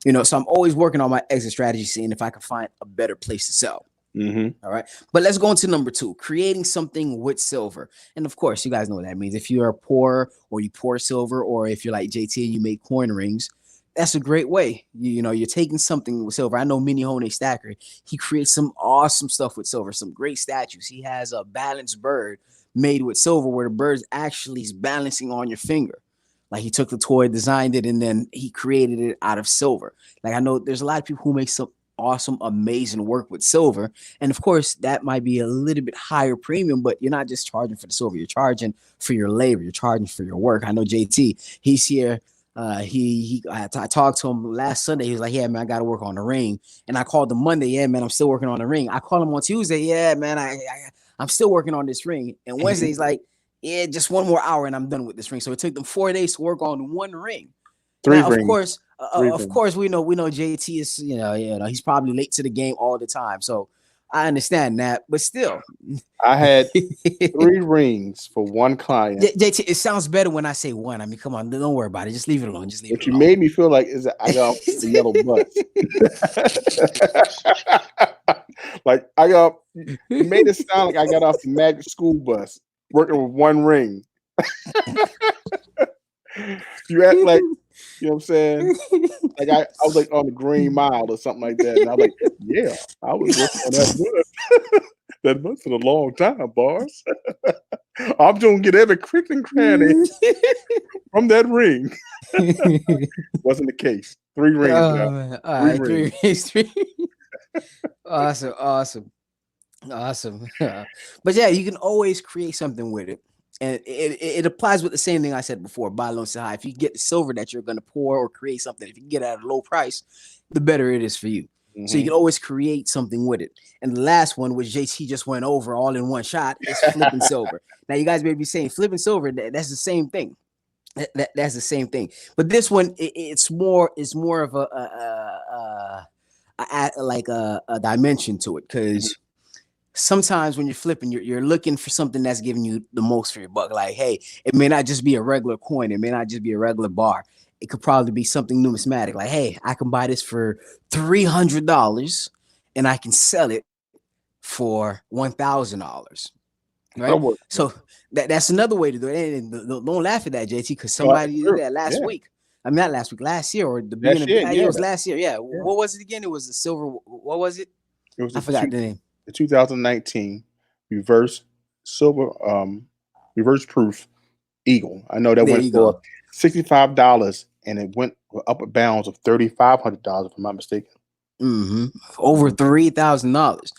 You know, so I'm always working on my exit strategy, seeing if I can find a better place to sell. Mm-hmm. All right. But let's go into number 2, creating something with silver. And of course, you guys know what that means. If you are poor or you pour silver, or if you're like JT and you make coin rings, that's a great way. You know, you're taking something with silver. I know Mini Hone Stacker, he creates some awesome stuff with silver, some great statues. He has a balanced bird made with silver where the bird actually is balancing on your finger. Like he took the toy, designed it, and then he created it out of silver. Like I know there's a lot of people who make some awesome, amazing work with silver. And of course, that might be a little bit higher premium, but you're not just charging for the silver, you're charging for your labor, you're charging for your work. I know JT, he's here. I talked to him last Sunday. He was like, yeah, man, I got to work on the ring. And I called him Monday. Yeah, man, I'm still working on the ring. I called him on Tuesday. Yeah, man, I'm still working on this ring. And Wednesday, he's like, yeah, just one more hour and I'm done with this ring. So it took them 4 days to work on one ring. Three Now, of rings. course, Three rings. we know JT is he's probably late to the game all the time. So I understand that, but still, I had 3 rings for one client. JT, it sounds better when I say one. I mean, come on, don't worry about it. Just leave it alone. Just leave it What you alone. made me feel like is that I got off the yellow bus. Like you made it sound like I got off the magic school bus working with one ring. You act like, you know what I'm saying? Like I was like on the Green Mile or something like that. And I was like, yeah, I was working on that bus for a long time, boss. I'm gonna get every crick and cranny from that ring. Wasn't the case. 3 rings now. Man. All 3 right, rings. 3 rings. Awesome. But yeah, you can always create something with it. And it applies with the same thing I said before, buy low, sell high. If you get the silver that you're going to pour or create something, if you can get it at a low price, the better it is for you. So you Mm-hmm. can always create something with it. And the last one, which JT just went over all in one shot, is flipping silver. Now you guys may be saying flipping silver, that's the same thing. That's the same thing. But this one, it's more of a dimension to it, because sometimes when you're flipping, you're looking for something that's giving you the most for your buck. Like, hey, it may not just be a regular coin. It may not just be a regular bar. It could probably be something numismatic. Like, hey, I can buy this for $300 and I can sell it for $1,000. Right. Somewhere. So that's another way to do it. And don't laugh at that, JT, because No, somebody did true. that last Yeah. week. I mean, not last week, last year, or the That's beginning of it. it Yeah. was last year. Yeah. Yeah. What was it again? It was the silver. What was it? It was I forgot the name. the 2019 reverse silver reverse proof eagle. I know that There went you for go. $65 and it went upper bounds of $3,500 if I'm not mistaken. Over $3,000.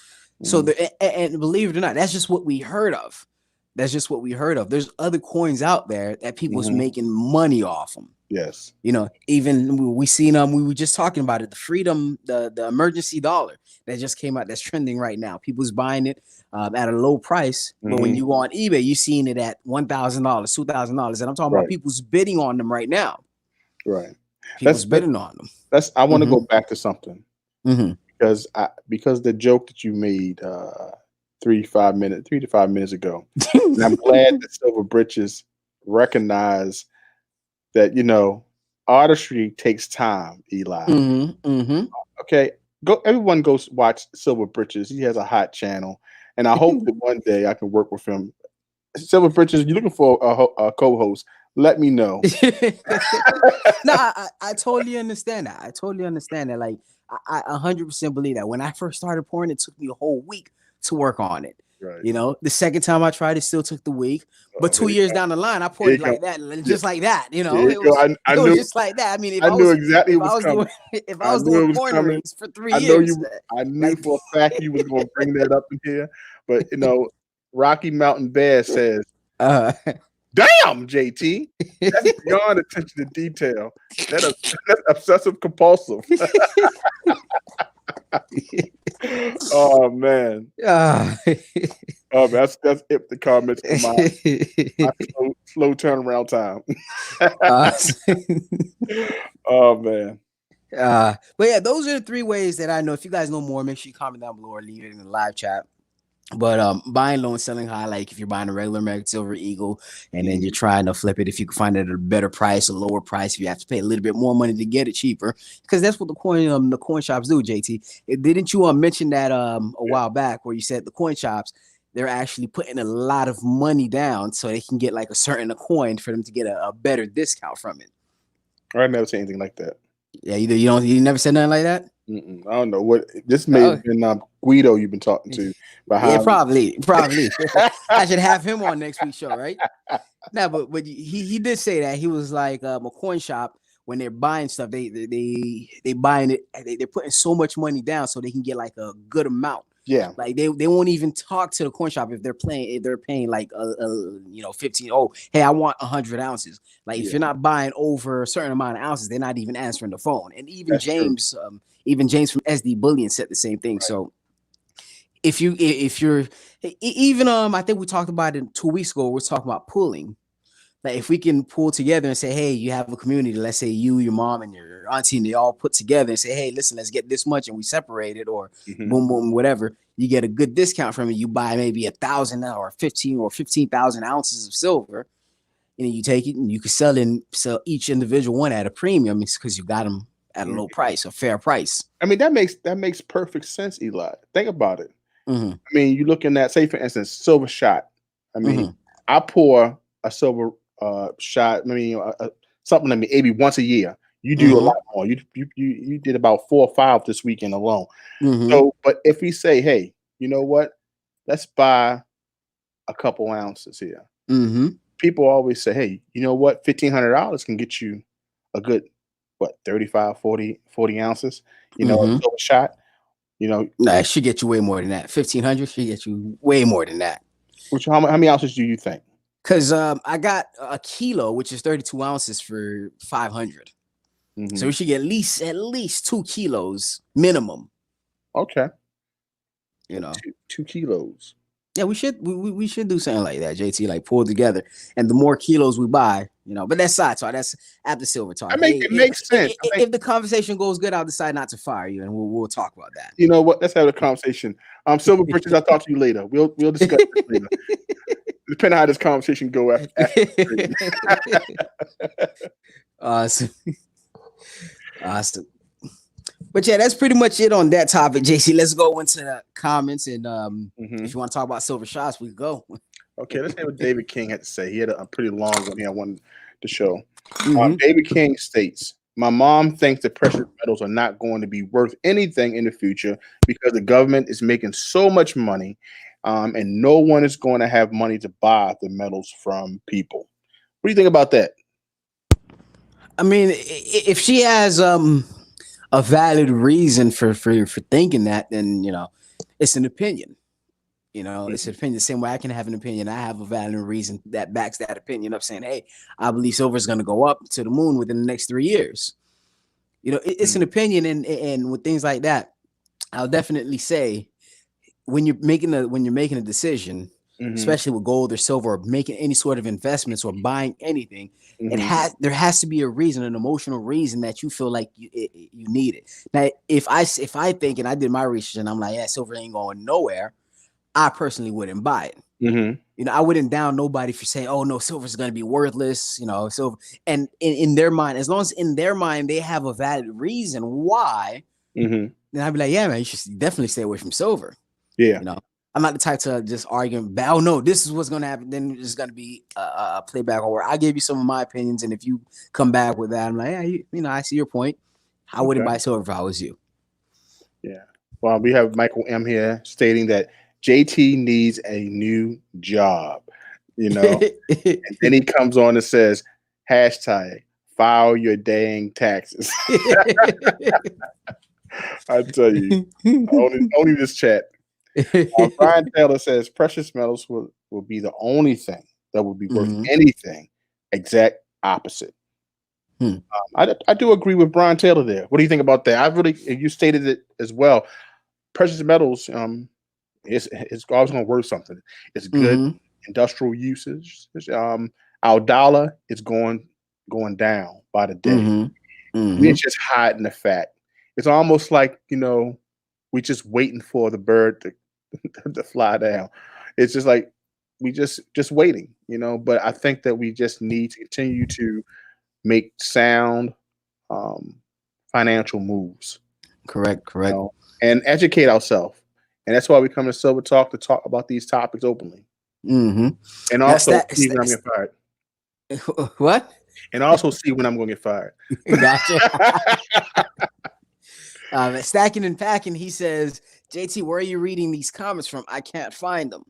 So Mhm. and believe it or not, that's just what we heard of. That's just what we heard of. There's other coins out there that people's Mhm. making money off them. Yes. You know, even we seen we were just talking about it, the freedom, the emergency dollar that just came out, that's trending right now. People's buying it at a low price, but when Mhm. you go on eBay, you're seeing it at $1,000, $2,000, and I'm talking about Right. people's bidding on them right now. Right. People's bidding on them. That's I want to Mm-hmm. go back to something Mm-hmm. because the joke that you made 3 to 5 minutes ago, and I'm glad that Silver Britches recognize that artistry takes time, Eli. Mm-hmm. Mm-hmm. Okay, go. Everyone goes watch Silver Britches. He has a hot channel, and I hope that one day I can work with him. Silver Britches, you're looking for a co-host? Let me know. No, I totally understand that. I totally understand that. Like, I 100% believe that. When I first started pouring, it took me a whole week to work on it. Right. You know, the second time I tried, it still took the week. But Here 2 years you down the line, I Here poured you it go. like that, Yeah, just like that. You here know, you go. I it was knew just like that. I mean, I knew exactly it if was I was coming. doing if I I was knew doing it was corn coming. rings for three I know years, you. I knew like for a fact you was going to bring that up in here. But Rocky Mountain Bear says, uh, "Damn, JT, that's beyond attention to detail. That's obsessive compulsive." Oh man. uh, Oh, that's if the comments for my slow turnaround time. uh, Oh man. but yeah, those are the three ways that I know. If you guys know more, make sure you comment down below or leave it in the live chat. But buying low and selling high, like if you're buying a regular American Silver Eagle and then you're trying to flip it, if you can find it at a better price, a lower price, if you have to pay a little bit more money to get it cheaper, because that's what the coin shops do, JT. Didn't you mention that a while back where you said the coin shops, they're actually putting a lot of money down so they can get like a certain coin for them to get a better discount from it. I never say anything like that. Yeah, you never said nothing like that. I don't know what this may Oh, have been. Guido you've been talking to, but yeah, how? probably. I should have him on next week's show, right? No, but he did say that he was like a coin shop when they're buying stuff, they buying it, they're putting so much money down so they can get like a good amount. Yeah, Like they won't even talk to the coin shop if they're paying like 15. Oh, hey, I want 100 ounces. Like if yeah, you're not buying over a certain amount of ounces, they're not even answering the phone. And that's true. Even James from SD Bullion said the same thing. So if you're even I think we talked about it 2 weeks ago. We're talking about pooling. Like if we can pull together and say, hey, you have a community, let's say you, your mom, and your auntie, and they all put together and say, hey, listen, let's get this much, and we separate it, or Hmm. boom, boom, whatever. You get a good discount from it. You buy maybe 1,000 or 15,000 ounces of silver, and you take it and you can sell each individual one at a premium because you got them at a low price, a fair price. I mean, that makes perfect sense, Eli. Think about it. Mm-hmm. I mean, you're looking at, say, for instance, silver shot. I mean, Mm-hmm. I pour a silver shot. I mean, something like maybe once a year. You do a Mm-hmm. lot more. You did about 4 or 5 this weekend alone. Mm-hmm. So, but if we say, hey, you know what? Let's buy a couple ounces here. Mm-hmm. People always say, hey, you know what? $1,500 can get you a good, 35, 40 ounces, a Mm-hmm. silver shot. You know, Nah, it should get you way more than that. 1,500 should get you way more than that. how many ounces do you think? Because I got a kilo, which is 32 ounces for 500. So Hmm. we should get at least 2 kilos minimum. Okay. You know, 2 kilos. yeah, we should do something like that, JT. Like pull together, and the more kilos we buy, But that's side talk. That's after silver talk. It makes sense. If the conversation goes good, I'll decide not to fire you, and we'll talk about that. You know what? Let's have a conversation. Silver Britches, I'll talk to you later. We'll discuss this later. Depending on how this conversation go after. Awesome. Awesome. But yeah, that's pretty much it on that topic, JC. Let's go into the comments, and if you want to talk about silver shots, we can go. Okay, let's hear what David King had to say. He had a pretty long one here I wanted to show. Mm-hmm. David King states, my mom thinks that precious metals are not going to be worth anything in the future because the government is making so much money, and no one is going to have money to buy the metals from people. What do you think about that? I mean, if she has a valid reason for thinking that, then it's an opinion. It's an opinion. The same way I can have an opinion, I have a valid reason that backs that opinion up, saying, "Hey, I believe silver is going to go up to the moon within the next 3 years." It's an opinion, and with things like that, I'll definitely say when you're making a decision, especially with gold or silver, or making any sort of investments or buying anything, there has to be a reason, an emotional reason that you feel like you need it. Now, if I think, and I did my research and I'm like, yeah, silver ain't going nowhere, I personally wouldn't buy it. I wouldn't down nobody for saying, oh no, silver is going to be worthless, silver. And in their mind, as long as in their mind they have a valid reason why, then I'd be like, yeah, man, you should definitely stay away from silver. Yeah. I'm not the type to just argue about, oh no, this is what's going to happen. Then it's going to be a playback, or I gave you some of my opinions, and if you come back with that, I'm like, yeah, I see your point. I wouldn't buy silver if I was you. Yeah. Well, we have Michael M here stating that JT needs a new job, and then he comes on and says, hashtag file your dang taxes. I tell you, only this chat. Brian Taylor says precious metals will be the only thing that will be worth anything. Exact opposite. I do agree with Brian Taylor there. What do you think about that? You stated it as well. Precious metals, it's always going to worth something. It's good industrial usage. Our dollar is going down by the day. We're just hiding the fact. It's almost like we're just waiting for the bird to fly down. It's just like we just waiting, But I think that we just need to continue to make sound financial moves. Correct. And educate ourselves. And that's why we come to Silver Talk to talk about these topics openly. And also see when I'm getting fired. What? And also see when I'm going to get fired. Gotcha. Stacking and Packing, he says, JT, where are you reading these comments from? I can't find them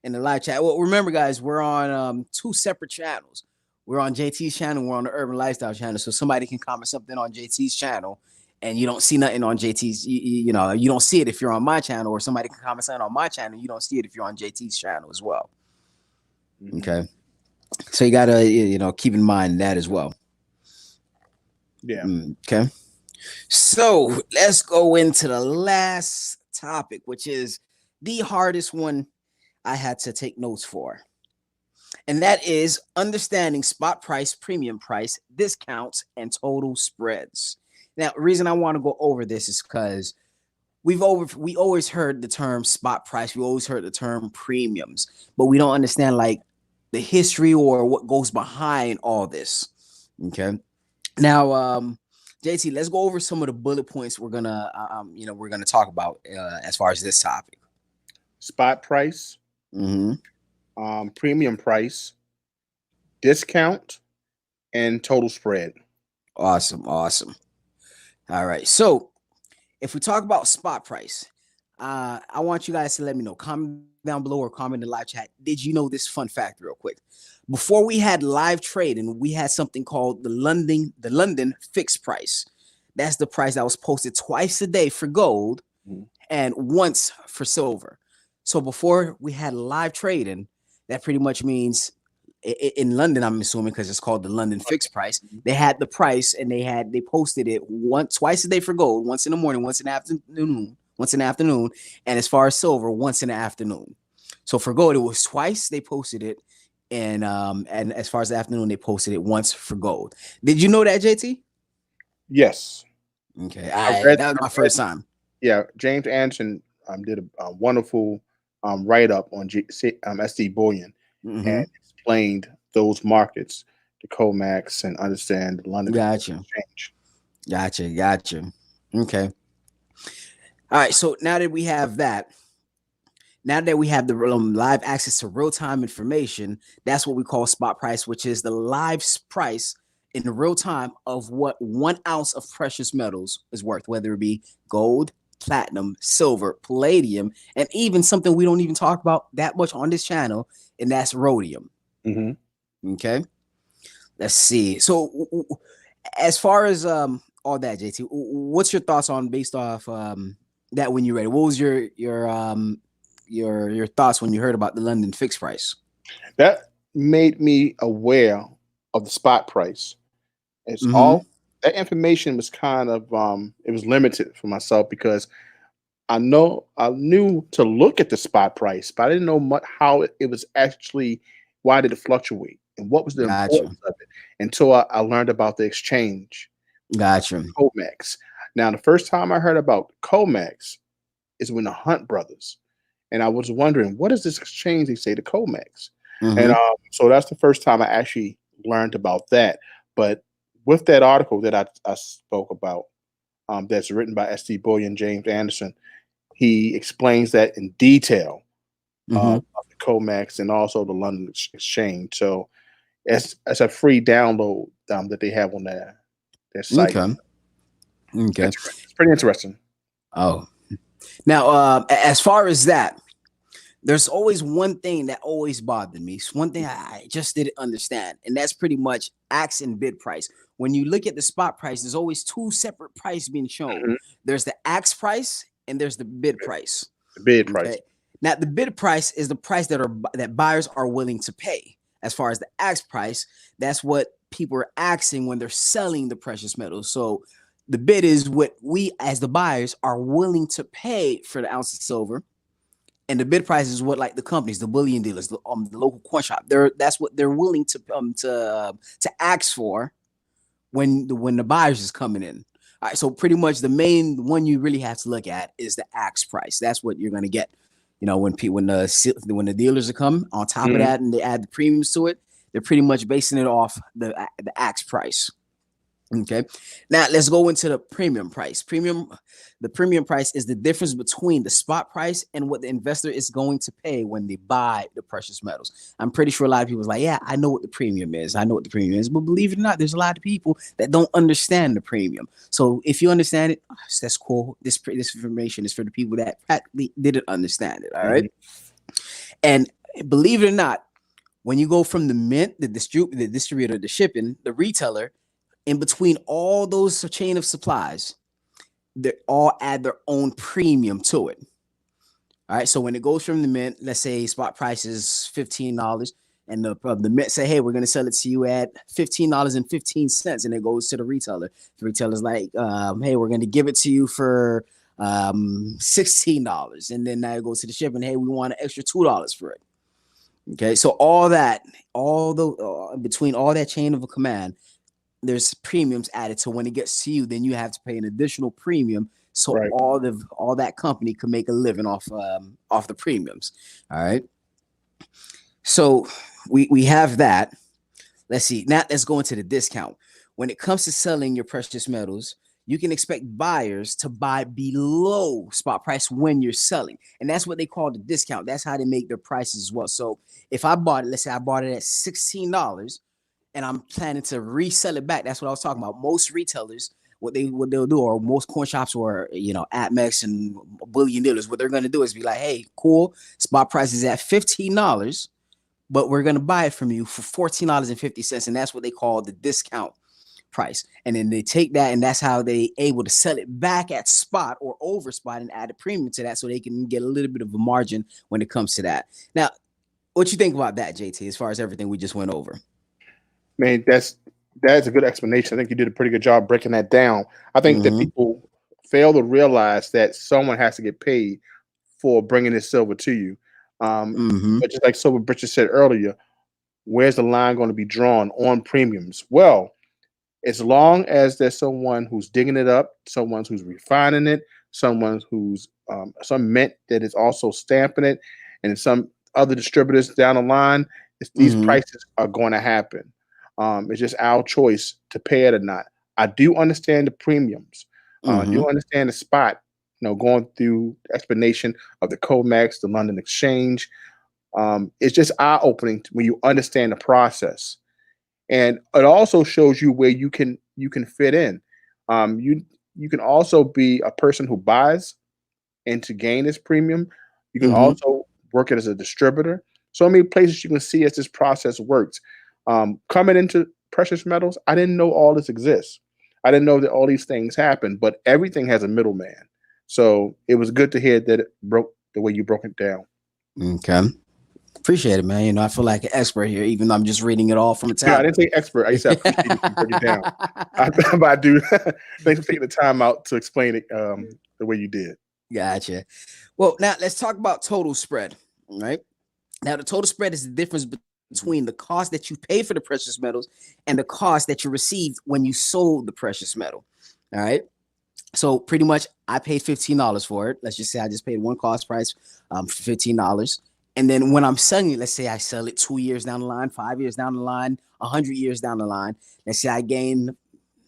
in the live chat. Well, remember, guys, we're on 2 separate channels. We're on JT's channel. We're on the Urban Lifestyle channel. So somebody can comment something on JT's channel, and you don't see nothing on JT's. You don't see it if you're on my channel, or somebody can comment something on my channel. You don't see it if you're on JT's channel as well. Okay. So you got to, keep in mind that as well. Yeah. Okay. So let's go into the last topic, which is the hardest one I had to take notes for. And that is understanding spot price, premium price, discounts, and total spreads. Now, the reason I want to go over this is because we always heard the term spot price. We always heard the term premiums, but we don't understand like the history or what goes behind all this. Okay. Now, JT, let's go over some of the bullet points we're gonna talk about as far as this topic. Spot price, premium price, discount, and total spread. Awesome. All right. So if we talk about spot price, I want you guys to let me know. Comment down below or comment in the live chat. Did you know this fun fact real quick? Before we had live trading, we had something called the London fixed price. That's the price that was posted twice a day for gold and once for silver. So before we had live trading, that pretty much means in London, I'm assuming, because it's called the London fixed price, they had the price and they posted it twice a day for gold, once in the morning, once in the afternoon, and as far as silver, once in the afternoon. So for gold, it was twice they posted it, and as far as the afternoon, they posted it once for gold. Did you know that, JT? Yes. Okay, that was my first time. Yeah, James Anderson did a wonderful write-up on SD Bullion and explained those markets, the COMEX, and understand the London exchange. Gotcha. Okay. All right, so now that we have that, now that we have the live access to real-time information, that's what we call spot price, which is the live price in real time of what 1 ounce of precious metals is worth, whether it be gold, platinum, silver, palladium, and even something we don't even talk about that much on this channel, and that's rhodium. Okay, let's see. So as far as all that, JT, what's your thoughts on based off that when you read it? What was your thoughts when you heard about the London fixed price? That made me aware of the spot price. It's Mm-hmm. all that information was kind of it was limited for myself because I knew to look at the spot price, but I didn't know much how it was actually why did it fluctuate and what was the Gotcha. importance of it until I learned about the exchange, Gotcha. Comex. Now, the first time I heard about Comex is when the Hunt brothers, and I was wondering what is this exchange they say the Comex, and Mm-hmm. so that's the first time I actually learned about that. But with that article that I spoke about, that's written by S.D. Bullion, James Anderson, he explains that in detail Mm-hmm. of the Comex and also the London Exchange. So it's a free download that they have on their site. Okay. Okay. It's pretty interesting. Oh, now as far as that, there's always one thing that always bothered me. It's one thing I just didn't understand, and that's pretty much ask and bid price. When you look at the spot price, there's always two separate prices being shown. Mhm. There's the ask price and there's the bid price. The bid price. Okay. Now the bid price is the price that buyers are willing to pay. As far as the ask price, that's what people are asking when they're selling the precious metals. So the bid is what we as the buyers are willing to pay for the ounce of silver, and the bid price is what like the companies, the bullion dealers, the local coin shop, that's what they're willing to ask for when the buyers is coming in. All right, so pretty much the main one you really have to look at is the ask price. That's what you're gonna get. You know, when the dealers are coming on top of Mhm. that and they add the premiums to it, they're pretty much basing it off the ask price. Okay. Now let's go into the premium price. The premium price is the difference between the spot price and what the investor is going to pay when they buy the precious metals. I'm pretty sure a lot of people is like, yeah, I know what the premium is. I know what the premium is. But believe it or not, there's a lot of people that don't understand the premium. So if you understand it, that's cool. This information is for the people that practically didn't understand it. All right. Mhm. And believe it or not, when you go from the mint, the distributor, the shipping, the retailer, in between all those chain of supplies, they all add their own premium to it. All right. So when it goes from the mint, let's say spot price is $15, and the mint say, hey, we're going to sell it to you at $15.15, and it goes to the retailer. The retailer's like, hey, we're going to give it to you for $16, and then now it goes to the shipping. Hey, we want an extra $2 for it. Okay. So all the between all that chain of a command, there's premiums added. So when it gets to you, then you have to pay an additional premium. So Right. all that company can make a living off the premiums. All right. So we have that. Let's see. Now let's go into the discount. When it comes to selling your precious metals, you can expect buyers to buy below spot price when you're selling. And that's what they call the discount. That's how they make their prices as well. So if I bought it, let's say I bought it at $16, and I'm planning to resell it back. That's what I was talking about. Most retailers, what they'll do, or most coin shops, or Atmex and bullion dealers, what they're gonna do is be like, hey, cool, spot price is at $15, but we're gonna buy it from you for $14.50, and that's what they call the discount price. And then they take that, and that's how they able to sell it back at spot or over spot and add a premium to that, so they can get a little bit of a margin when it comes to that. Now, what you think about that, JT? As far as everything we just went over. Man, that's a good explanation. I think you did a pretty good job breaking that down. I think that Mm-hmm. people fail to realize that someone has to get paid for bringing this silver to you. Mm-hmm. But just like Silver Bridges said earlier, where's the line going to be drawn on premiums? Well, as long as there's someone who's digging it up, someone who's refining it, someone who's some mint that is also stamping it, and some other distributors down the line, these Mm-hmm. prices are going to happen. It's just our choice to pay it or not. I do understand the premiums. I Mm-hmm. do understand the spot. Going through the explanation of the COMEX, the London Exchange. It's just eye opening when you understand the process, and it also shows you where you can fit in. You can also be a person who buys and to gain this premium. You can Mm-hmm. also work it as a distributor. So many places you can see as this process works. Coming into precious metals, I didn't know all this exists. I didn't know that all these things happen, but everything has a middleman. So it was good to hear that it broke the way you broke it down. Okay. Appreciate it, man. I feel like an expert here, even though I'm just reading it all from a I tablet. didn't say expert. I said appreciate it. You break it down. But I do. Thanks for taking the time out to explain it the way you did. Gotcha. Well, now let's talk about total spread. All right. Now, the total spread is the difference between the cost that you pay for the precious metals and the cost that you received when you sold the precious metal. All right. So pretty much I paid $15 for it. Let's just say I just paid one cost price for $15. And then when I'm selling it, let's say I sell it 2 years down the line, 5 years down the line, 100 years down the line. Let's say I gain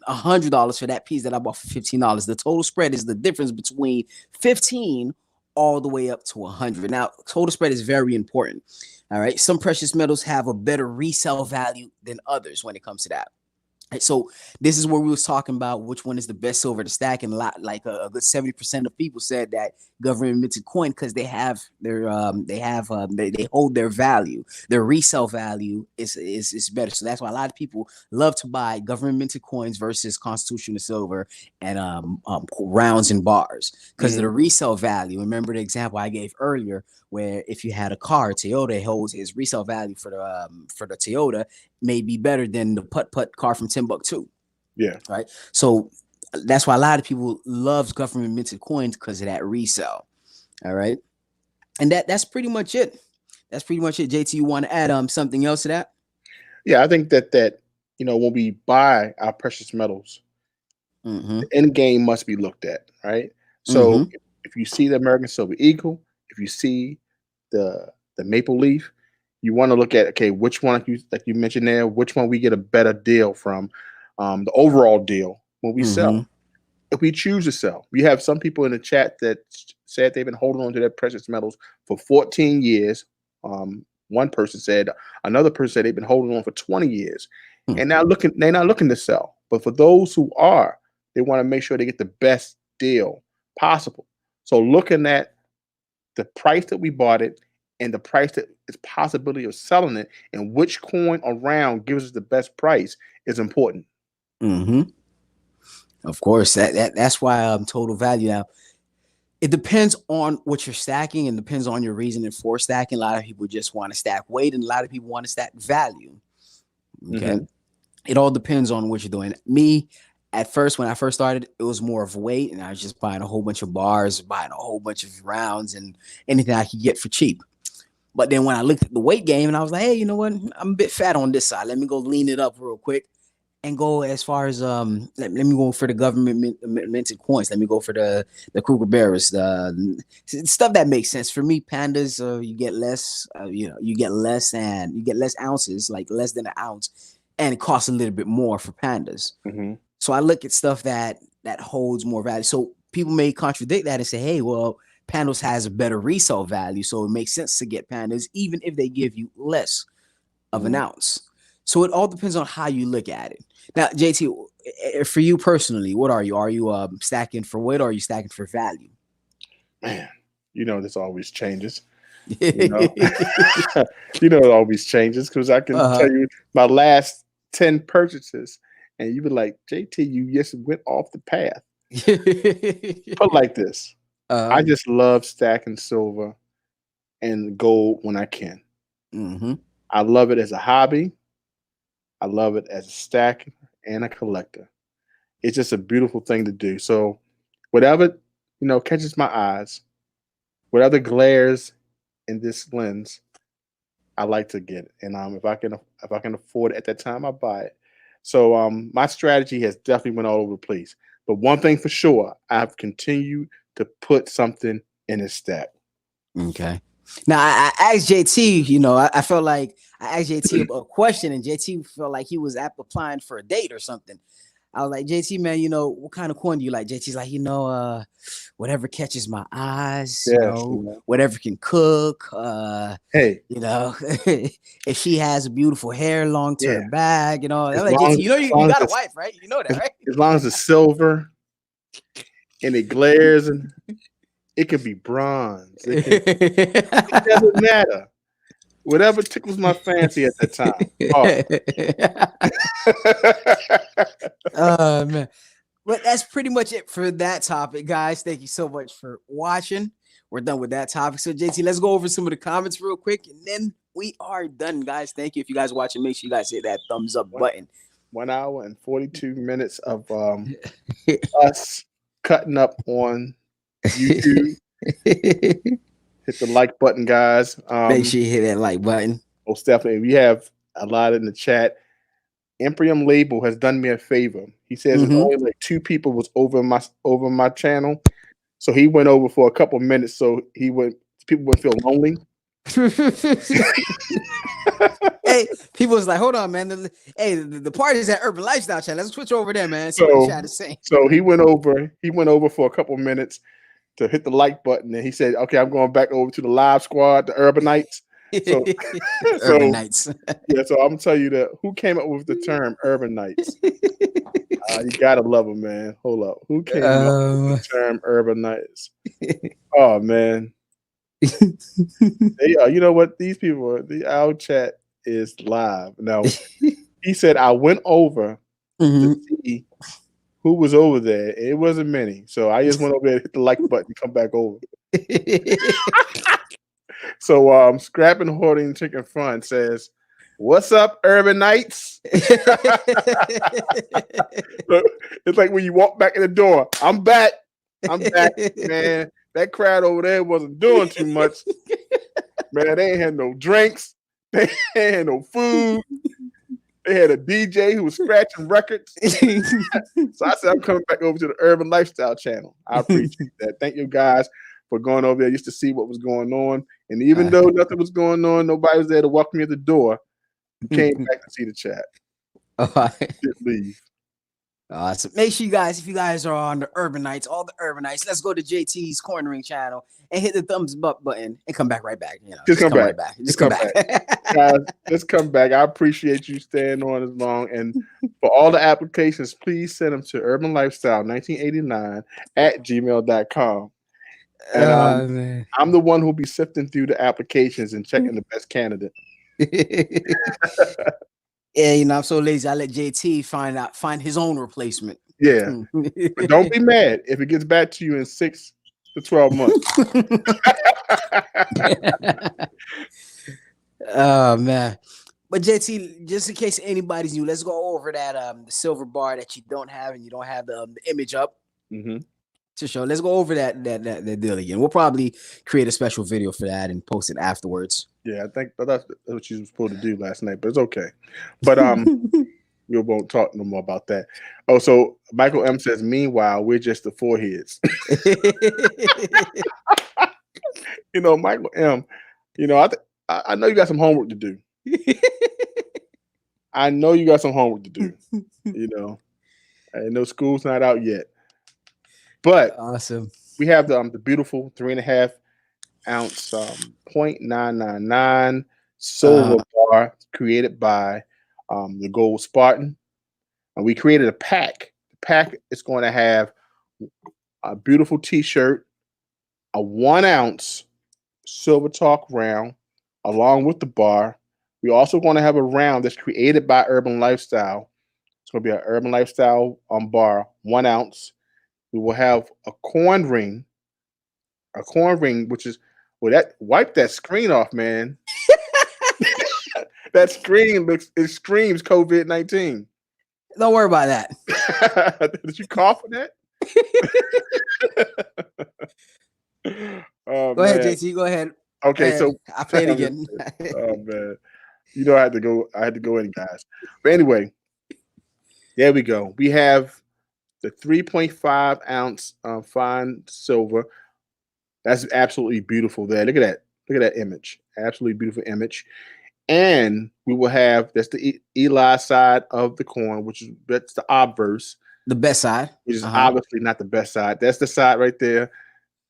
$100 for that piece that I bought for $15. The total spread is the difference between 15 all the way up to 100. Now, total spread is very important. All right. Some precious metals have a better resale value than others when it comes to that. Right, so this is where we was talking about which one is the best silver to stack, and a good 70% of people said that government minted coin because they hold their value, their resale value is better. So that's why a lot of people love to buy government minted coins versus constitutional silver and rounds and bars because of the resale value. Remember the example I gave earlier, where if you had a car, Toyota holds his resale value for the Toyota may be better than the putt car from Timbuktu. Yeah. Right. So that's why a lot of people love government minted coins because of that resale. All right. And that's pretty much it. That's pretty much it. JT, you want to add something else to that? Yeah, I think that when we buy our precious metals, the end game must be looked at, right? So if you see the American Silver Eagle, if you see the maple leaf, you want to look at, okay, which one, like you mentioned there, which one we get a better deal from, the overall deal when we sell. If we choose to sell, we have some people in the chat that said they've been holding on to their precious metals for 14 years. One person said, another person said they've been holding on for 20 years, and they're not looking to sell. But for those who are, they want to make sure they get the best deal possible. So looking at the price that we bought it and the price that is possibility of selling it and which coin around gives us the best price is important. Of course, that's why total value. Now, it depends on what you're stacking and depends on your reasoning for stacking. A lot of people just want to stack weight and a lot of people want to stack value. Okay. It all depends on what you're doing. Me, at first, when I first started, it was more of weight, and I was just buying a whole bunch of bars, buying a whole bunch of rounds and anything I could get for cheap. But then when I looked at the weight game and I was like, hey, you know what? I'm a bit fat on this side. Let me go lean it up real quick and go as far as let me go for the government minted coins. Let me go for the Kruger bearers, the stuff that makes sense for me. Pandas, you get less, you get less ounces, like less than an ounce, and it costs a little bit more for pandas. So I look at stuff that holds more value. So people may contradict that and say, hey, well, pandas has a better resale value, so it makes sense to get pandas even if they give you less of an ounce. So it all depends on how you look at it. Now, JT, for you personally, what are you? Are you stacking for weight or are you stacking for value? Man, this always changes. It always changes because I can tell you my last 10 purchases and you be like, JT, you just went off the path. Put like this. I just love stacking silver and gold when I can. I love it as a hobby. I love it as a stacker and a collector. It's just a beautiful thing to do. So whatever, catches my eyes, whatever glares in this lens, I like to get it. And if I can afford it at that time, I buy it. So my strategy has definitely went all over the place. But one thing for sure, I've continued to put something in a stack. Okay. Now I asked JT, I felt like I asked JT a question and JT felt like he was applying for a date or something. I was like, JT, man, what kind of coin do you like? JT's like, whatever catches my eyes, whatever can cook. Hey, if she has a beautiful hair long to her back, I'm like, JT, you got a wife, right? You know that, right? As long as it's silver and it glares and it could be bronze. It doesn't matter. Whatever tickles my fancy at that time. Oh man. But that's pretty much it for that topic, guys. Thank you so much for watching. We're done with that topic. So, JT, let's go over some of the comments real quick, and then we are done, guys. Thank you. If you guys are watching, make sure you guys hit that thumbs up button. 1 hour and 42 minutes of us cutting up on YouTube. Hit the like button, guys. Make sure you hit that like button. Most definitely. We have a lot in the chat. Imperium Label has done me a favor. He says only like 2 people was over my channel, so he went over for a couple minutes. So people would feel lonely. Hey, people was like, hold on, man. The party's at Urban Lifestyle Channel. Let's switch over there, man. See what the chat is saying. So he went over for a couple minutes to hit the like button, and he said, "Okay, I'm going back over to the live squad, the Urbanites." So, Urbanites. Yeah, so I'm gonna tell you that who came up with the term Urbanites. You gotta love them, man. Hold up, who came up with the term Urbanites? Oh man, you know what? These people, our chat is live now. He said I went over to see who was over there. It wasn't many, so I just went over there, hit the like button, and come back over. So Scrapping Hoarding Chicken Fun says, "What's up, Urbanites?" It's like when you walk back in the door. I'm back, man. That crowd over there wasn't doing too much. Man, they ain't had no drinks. They ain't had no food. They had a DJ who was scratching records. So I said, I'm coming back over to the Urban Lifestyle Channel. I appreciate that. Thank you guys for going over there just to see what was going on. And even though nothing was going on, nobody was there to welcome me at the door. You came back to see the chat. Didn't leave. So make sure you guys, if you guys are on the Urbanites, all the Urbanites, let's go to JT's Cornering channel and hit the thumbs up button and come back right back. You know, just come back. Right back. Just come back. Guys, just come back. I appreciate you staying on as long. And for all the applications, please send them to urbanlifestyle1989@gmail.com. And I'm the one who'll be sifting through the applications and checking the best candidate. Yeah, you know, I'm so lazy. I let JT find his own replacement. Yeah. But don't be mad if it gets back to you in 6 to 12 months. Oh man. But JT, just in case anybody's new, let's go over that the silver bar that you don't have, and you don't have the image up to show. Let's go over that deal again. We'll probably create a special video for that and post it afterwards. Yeah, I think that's what you were supposed to do last night, but it's okay. But we won't talk no more about that. Oh, so Michael M says, meanwhile, we're just the foreheads. You know, Michael M, you know, I know you got some homework to do. I know you got some homework to do. You know, I know school's not out yet. But awesome. We have the beautiful 3.5 ounce 0.999 silver bar created by the Gold Spartan. And we created a pack. The pack is going to have a beautiful t-shirt, a 1 ounce Silver Talk round, along with the bar. We're also going to have a round that's created by Urban Lifestyle. It's going to be an Urban Lifestyle bar, 1 ounce. We will have a corn ring, which is, well, wipe that screen off, man. That screen screams COVID-19. Don't worry about that. Did you cough for that? Go ahead, JT. Go ahead. Okay, so I played again. Oh man, you know I had to go in, guys. But anyway, there we go. We have the 3.5 ounce fine silver. That's absolutely beautiful there. Look at that. Look at that image. Absolutely beautiful image. And we will have, that's the Eli side of the coin, that's the obverse. The best side. Which is obviously not the best side. That's the side right there.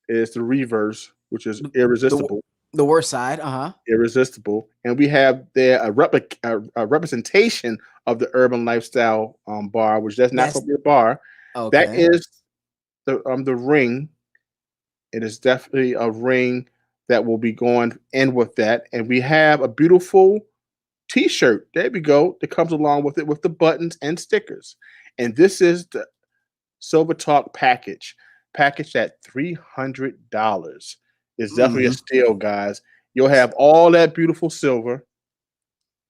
Is the reverse, which is irresistible. The worst side. Irresistible. And we have there a representation of the Urban Lifestyle bar, which that's not going to be a bar. Okay. That is the ring. It is definitely a ring that will be going in with that. And we have a beautiful t-shirt. There we go. That comes along with it with the buttons and stickers. And this is the Silver Talk package. Package at $300. It's definitely a steal, guys. You'll have all that beautiful silver,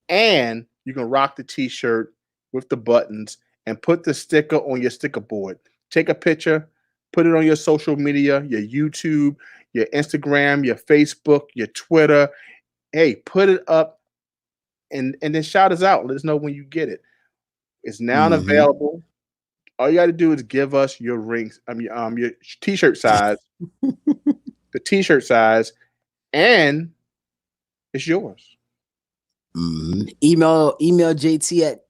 and you can rock the t-shirt with the buttons and put the sticker on your sticker board. Take a picture, put it on your social media, your YouTube, your Instagram, your Facebook, your Twitter. Hey, put it up and then shout us out. Let us know when you get it. It's now available. All you got to do is give us your rings, your t-shirt size, the t-shirt size, and it's yours. Email JT at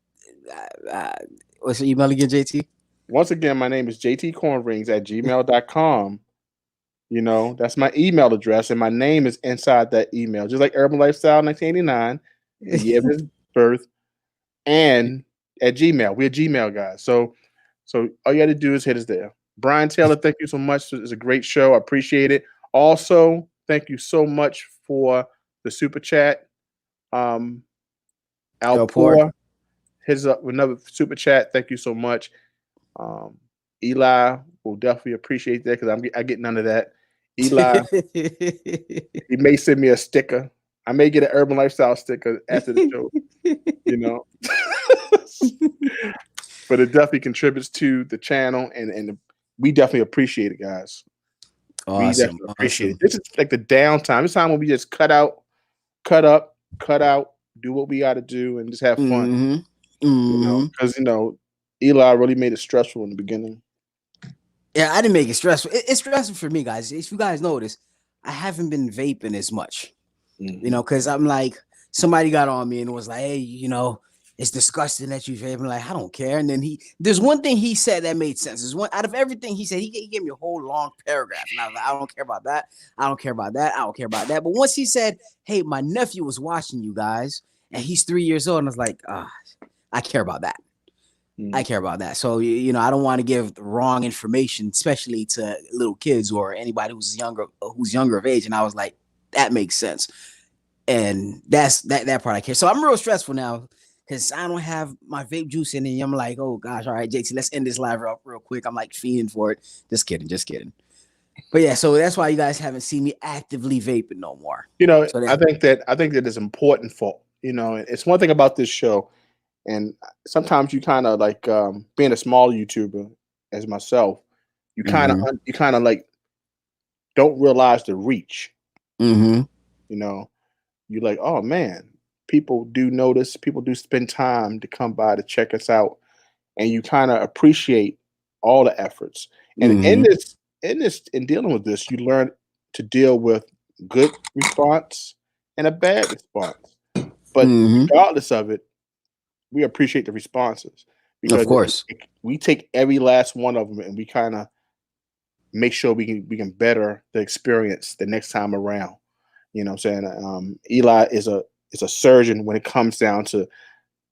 what's your email again, JT? Once again, my name is jtcornrings@gmail.com. You know, that's my email address, and my name is inside that email, just like Urban Lifestyle 1989, the year of his birth, and at Gmail. We're Gmail guys. So all you got to do is hit us there. Brian Taylor, thank you so much. It's a great show. I appreciate it. Also, thank you so much for the super chat. Alpour hits up with another super chat. Thank you so much. Eli will definitely appreciate that because I get none of that. Eli, he may send me a sticker. I may get an Urban Lifestyle sticker after the show, you know. But it definitely contributes to the channel, and we definitely appreciate it, guys. Awesome. We definitely appreciate it. This is like the downtime. This time when we just cut out, do what we got to do, and just have fun. You know, because Eli really made it stressful in the beginning. Yeah, I didn't make it stressful. It's stressful for me, guys. If you guys notice, I haven't been vaping as much. You know, because I'm like, somebody got on me and was like, hey, it's disgusting that you vape. I'm like, I don't care. And then there's one thing he said that made sense. There's one out of everything he said, he gave me a whole long paragraph. And I was like, I don't care about that. I don't care about that. I don't care about that. But once he said, hey, my nephew was watching you guys, and he's 3 years old, and I was like, I care about that. I care about that. So, I don't want to give the wrong information, especially to little kids or anybody who's younger of age. And I was like, that makes sense. And that's that part I care. So I'm real stressful now because I don't have my vape juice in it. I'm like, oh gosh, all right, JT, let's end this live real quick. I'm like fiending for it. Just kidding. But yeah, so that's why you guys haven't seen me actively vaping no more. So I think that it's important for it's one thing about this show. And sometimes you kind of like being a small YouTuber as myself, you kind of like don't realize the reach. You're like, oh man, people do notice, people do spend time to come by to check us out, and you kind of appreciate all the efforts. And in dealing with this, you learn to deal with good response and a bad response. But regardless of it, we appreciate the responses because of course we take every last one of them and we kind of make sure we can better the experience the next time around. You know what I'm saying? Eli is a surgeon when it comes down to,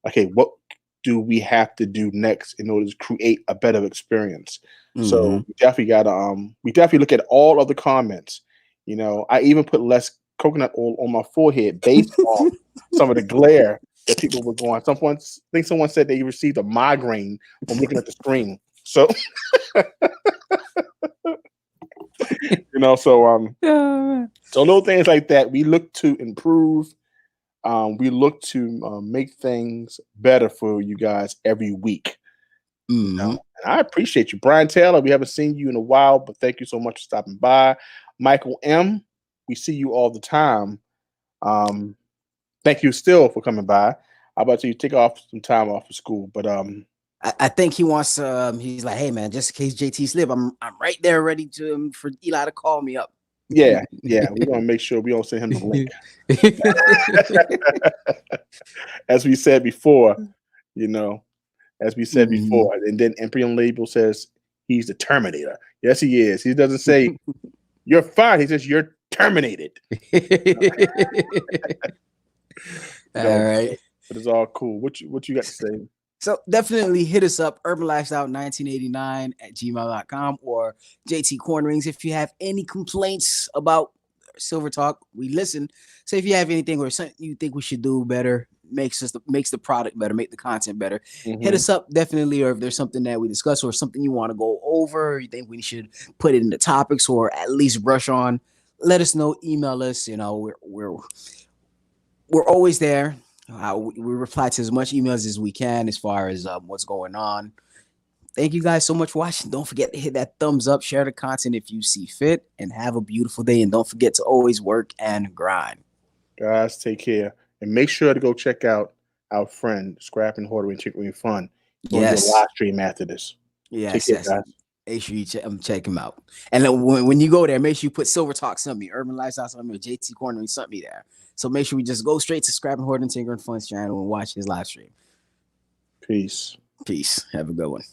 okay, what do we have to do next in order to create a better experience? So we definitely look at all of the comments. I even put less coconut oil on my forehead based on some of the glare that people were going. I think someone said they received a migraine from looking at the screen. So, so little things like that, we look to improve. We look to make things better for you guys every week. And I appreciate you, Brian Taylor. We haven't seen you in a while, but thank you so much for stopping by. Michael M., we see you all the time. Thank you still for coming by. How about you take off some time off of school? But I think he wants he's like, hey man, just in case JT slip, I'm right there ready for Eli to call me up. Yeah, we're gonna make sure we don't send him the link. As we said before, and then Imperial Label says he's the Terminator. Yes, he is. He doesn't say you're fine. He says you're terminated. All right. But it's all cool. What you got to say? So definitely hit us up, urbanlifestyle1989 @gmail.com or JT Cornrings if you have any complaints about Silver Talk. We listen. So if you have anything or something you think we should do better, makes the product better, make the content better, hit us up definitely. Or if there's something that we discuss or something you want to go over, or you think we should put it in the topics or at least brush on, let us know. Email us. You know, we're always there. We reply to as much emails as we can as far as what's going on. Thank you guys so much for watching. Don't forget to hit that thumbs up, share the content if you see fit, and have a beautiful day. And don't forget to always work and grind. Guys, take care. And make sure to go check out our friend, Scrap and Hoarding Chicken Fun. We'll do a live stream after this. Yes, yes. Guys. Make sure you check him out. And then when you go there, make sure you put Silver Talk something, Urban Lifestyle something, or JT Cornering something there. So make sure we just go straight to Scrap and Hoarding Tinker and Fun's channel and watch his live stream. Peace. Have a good one.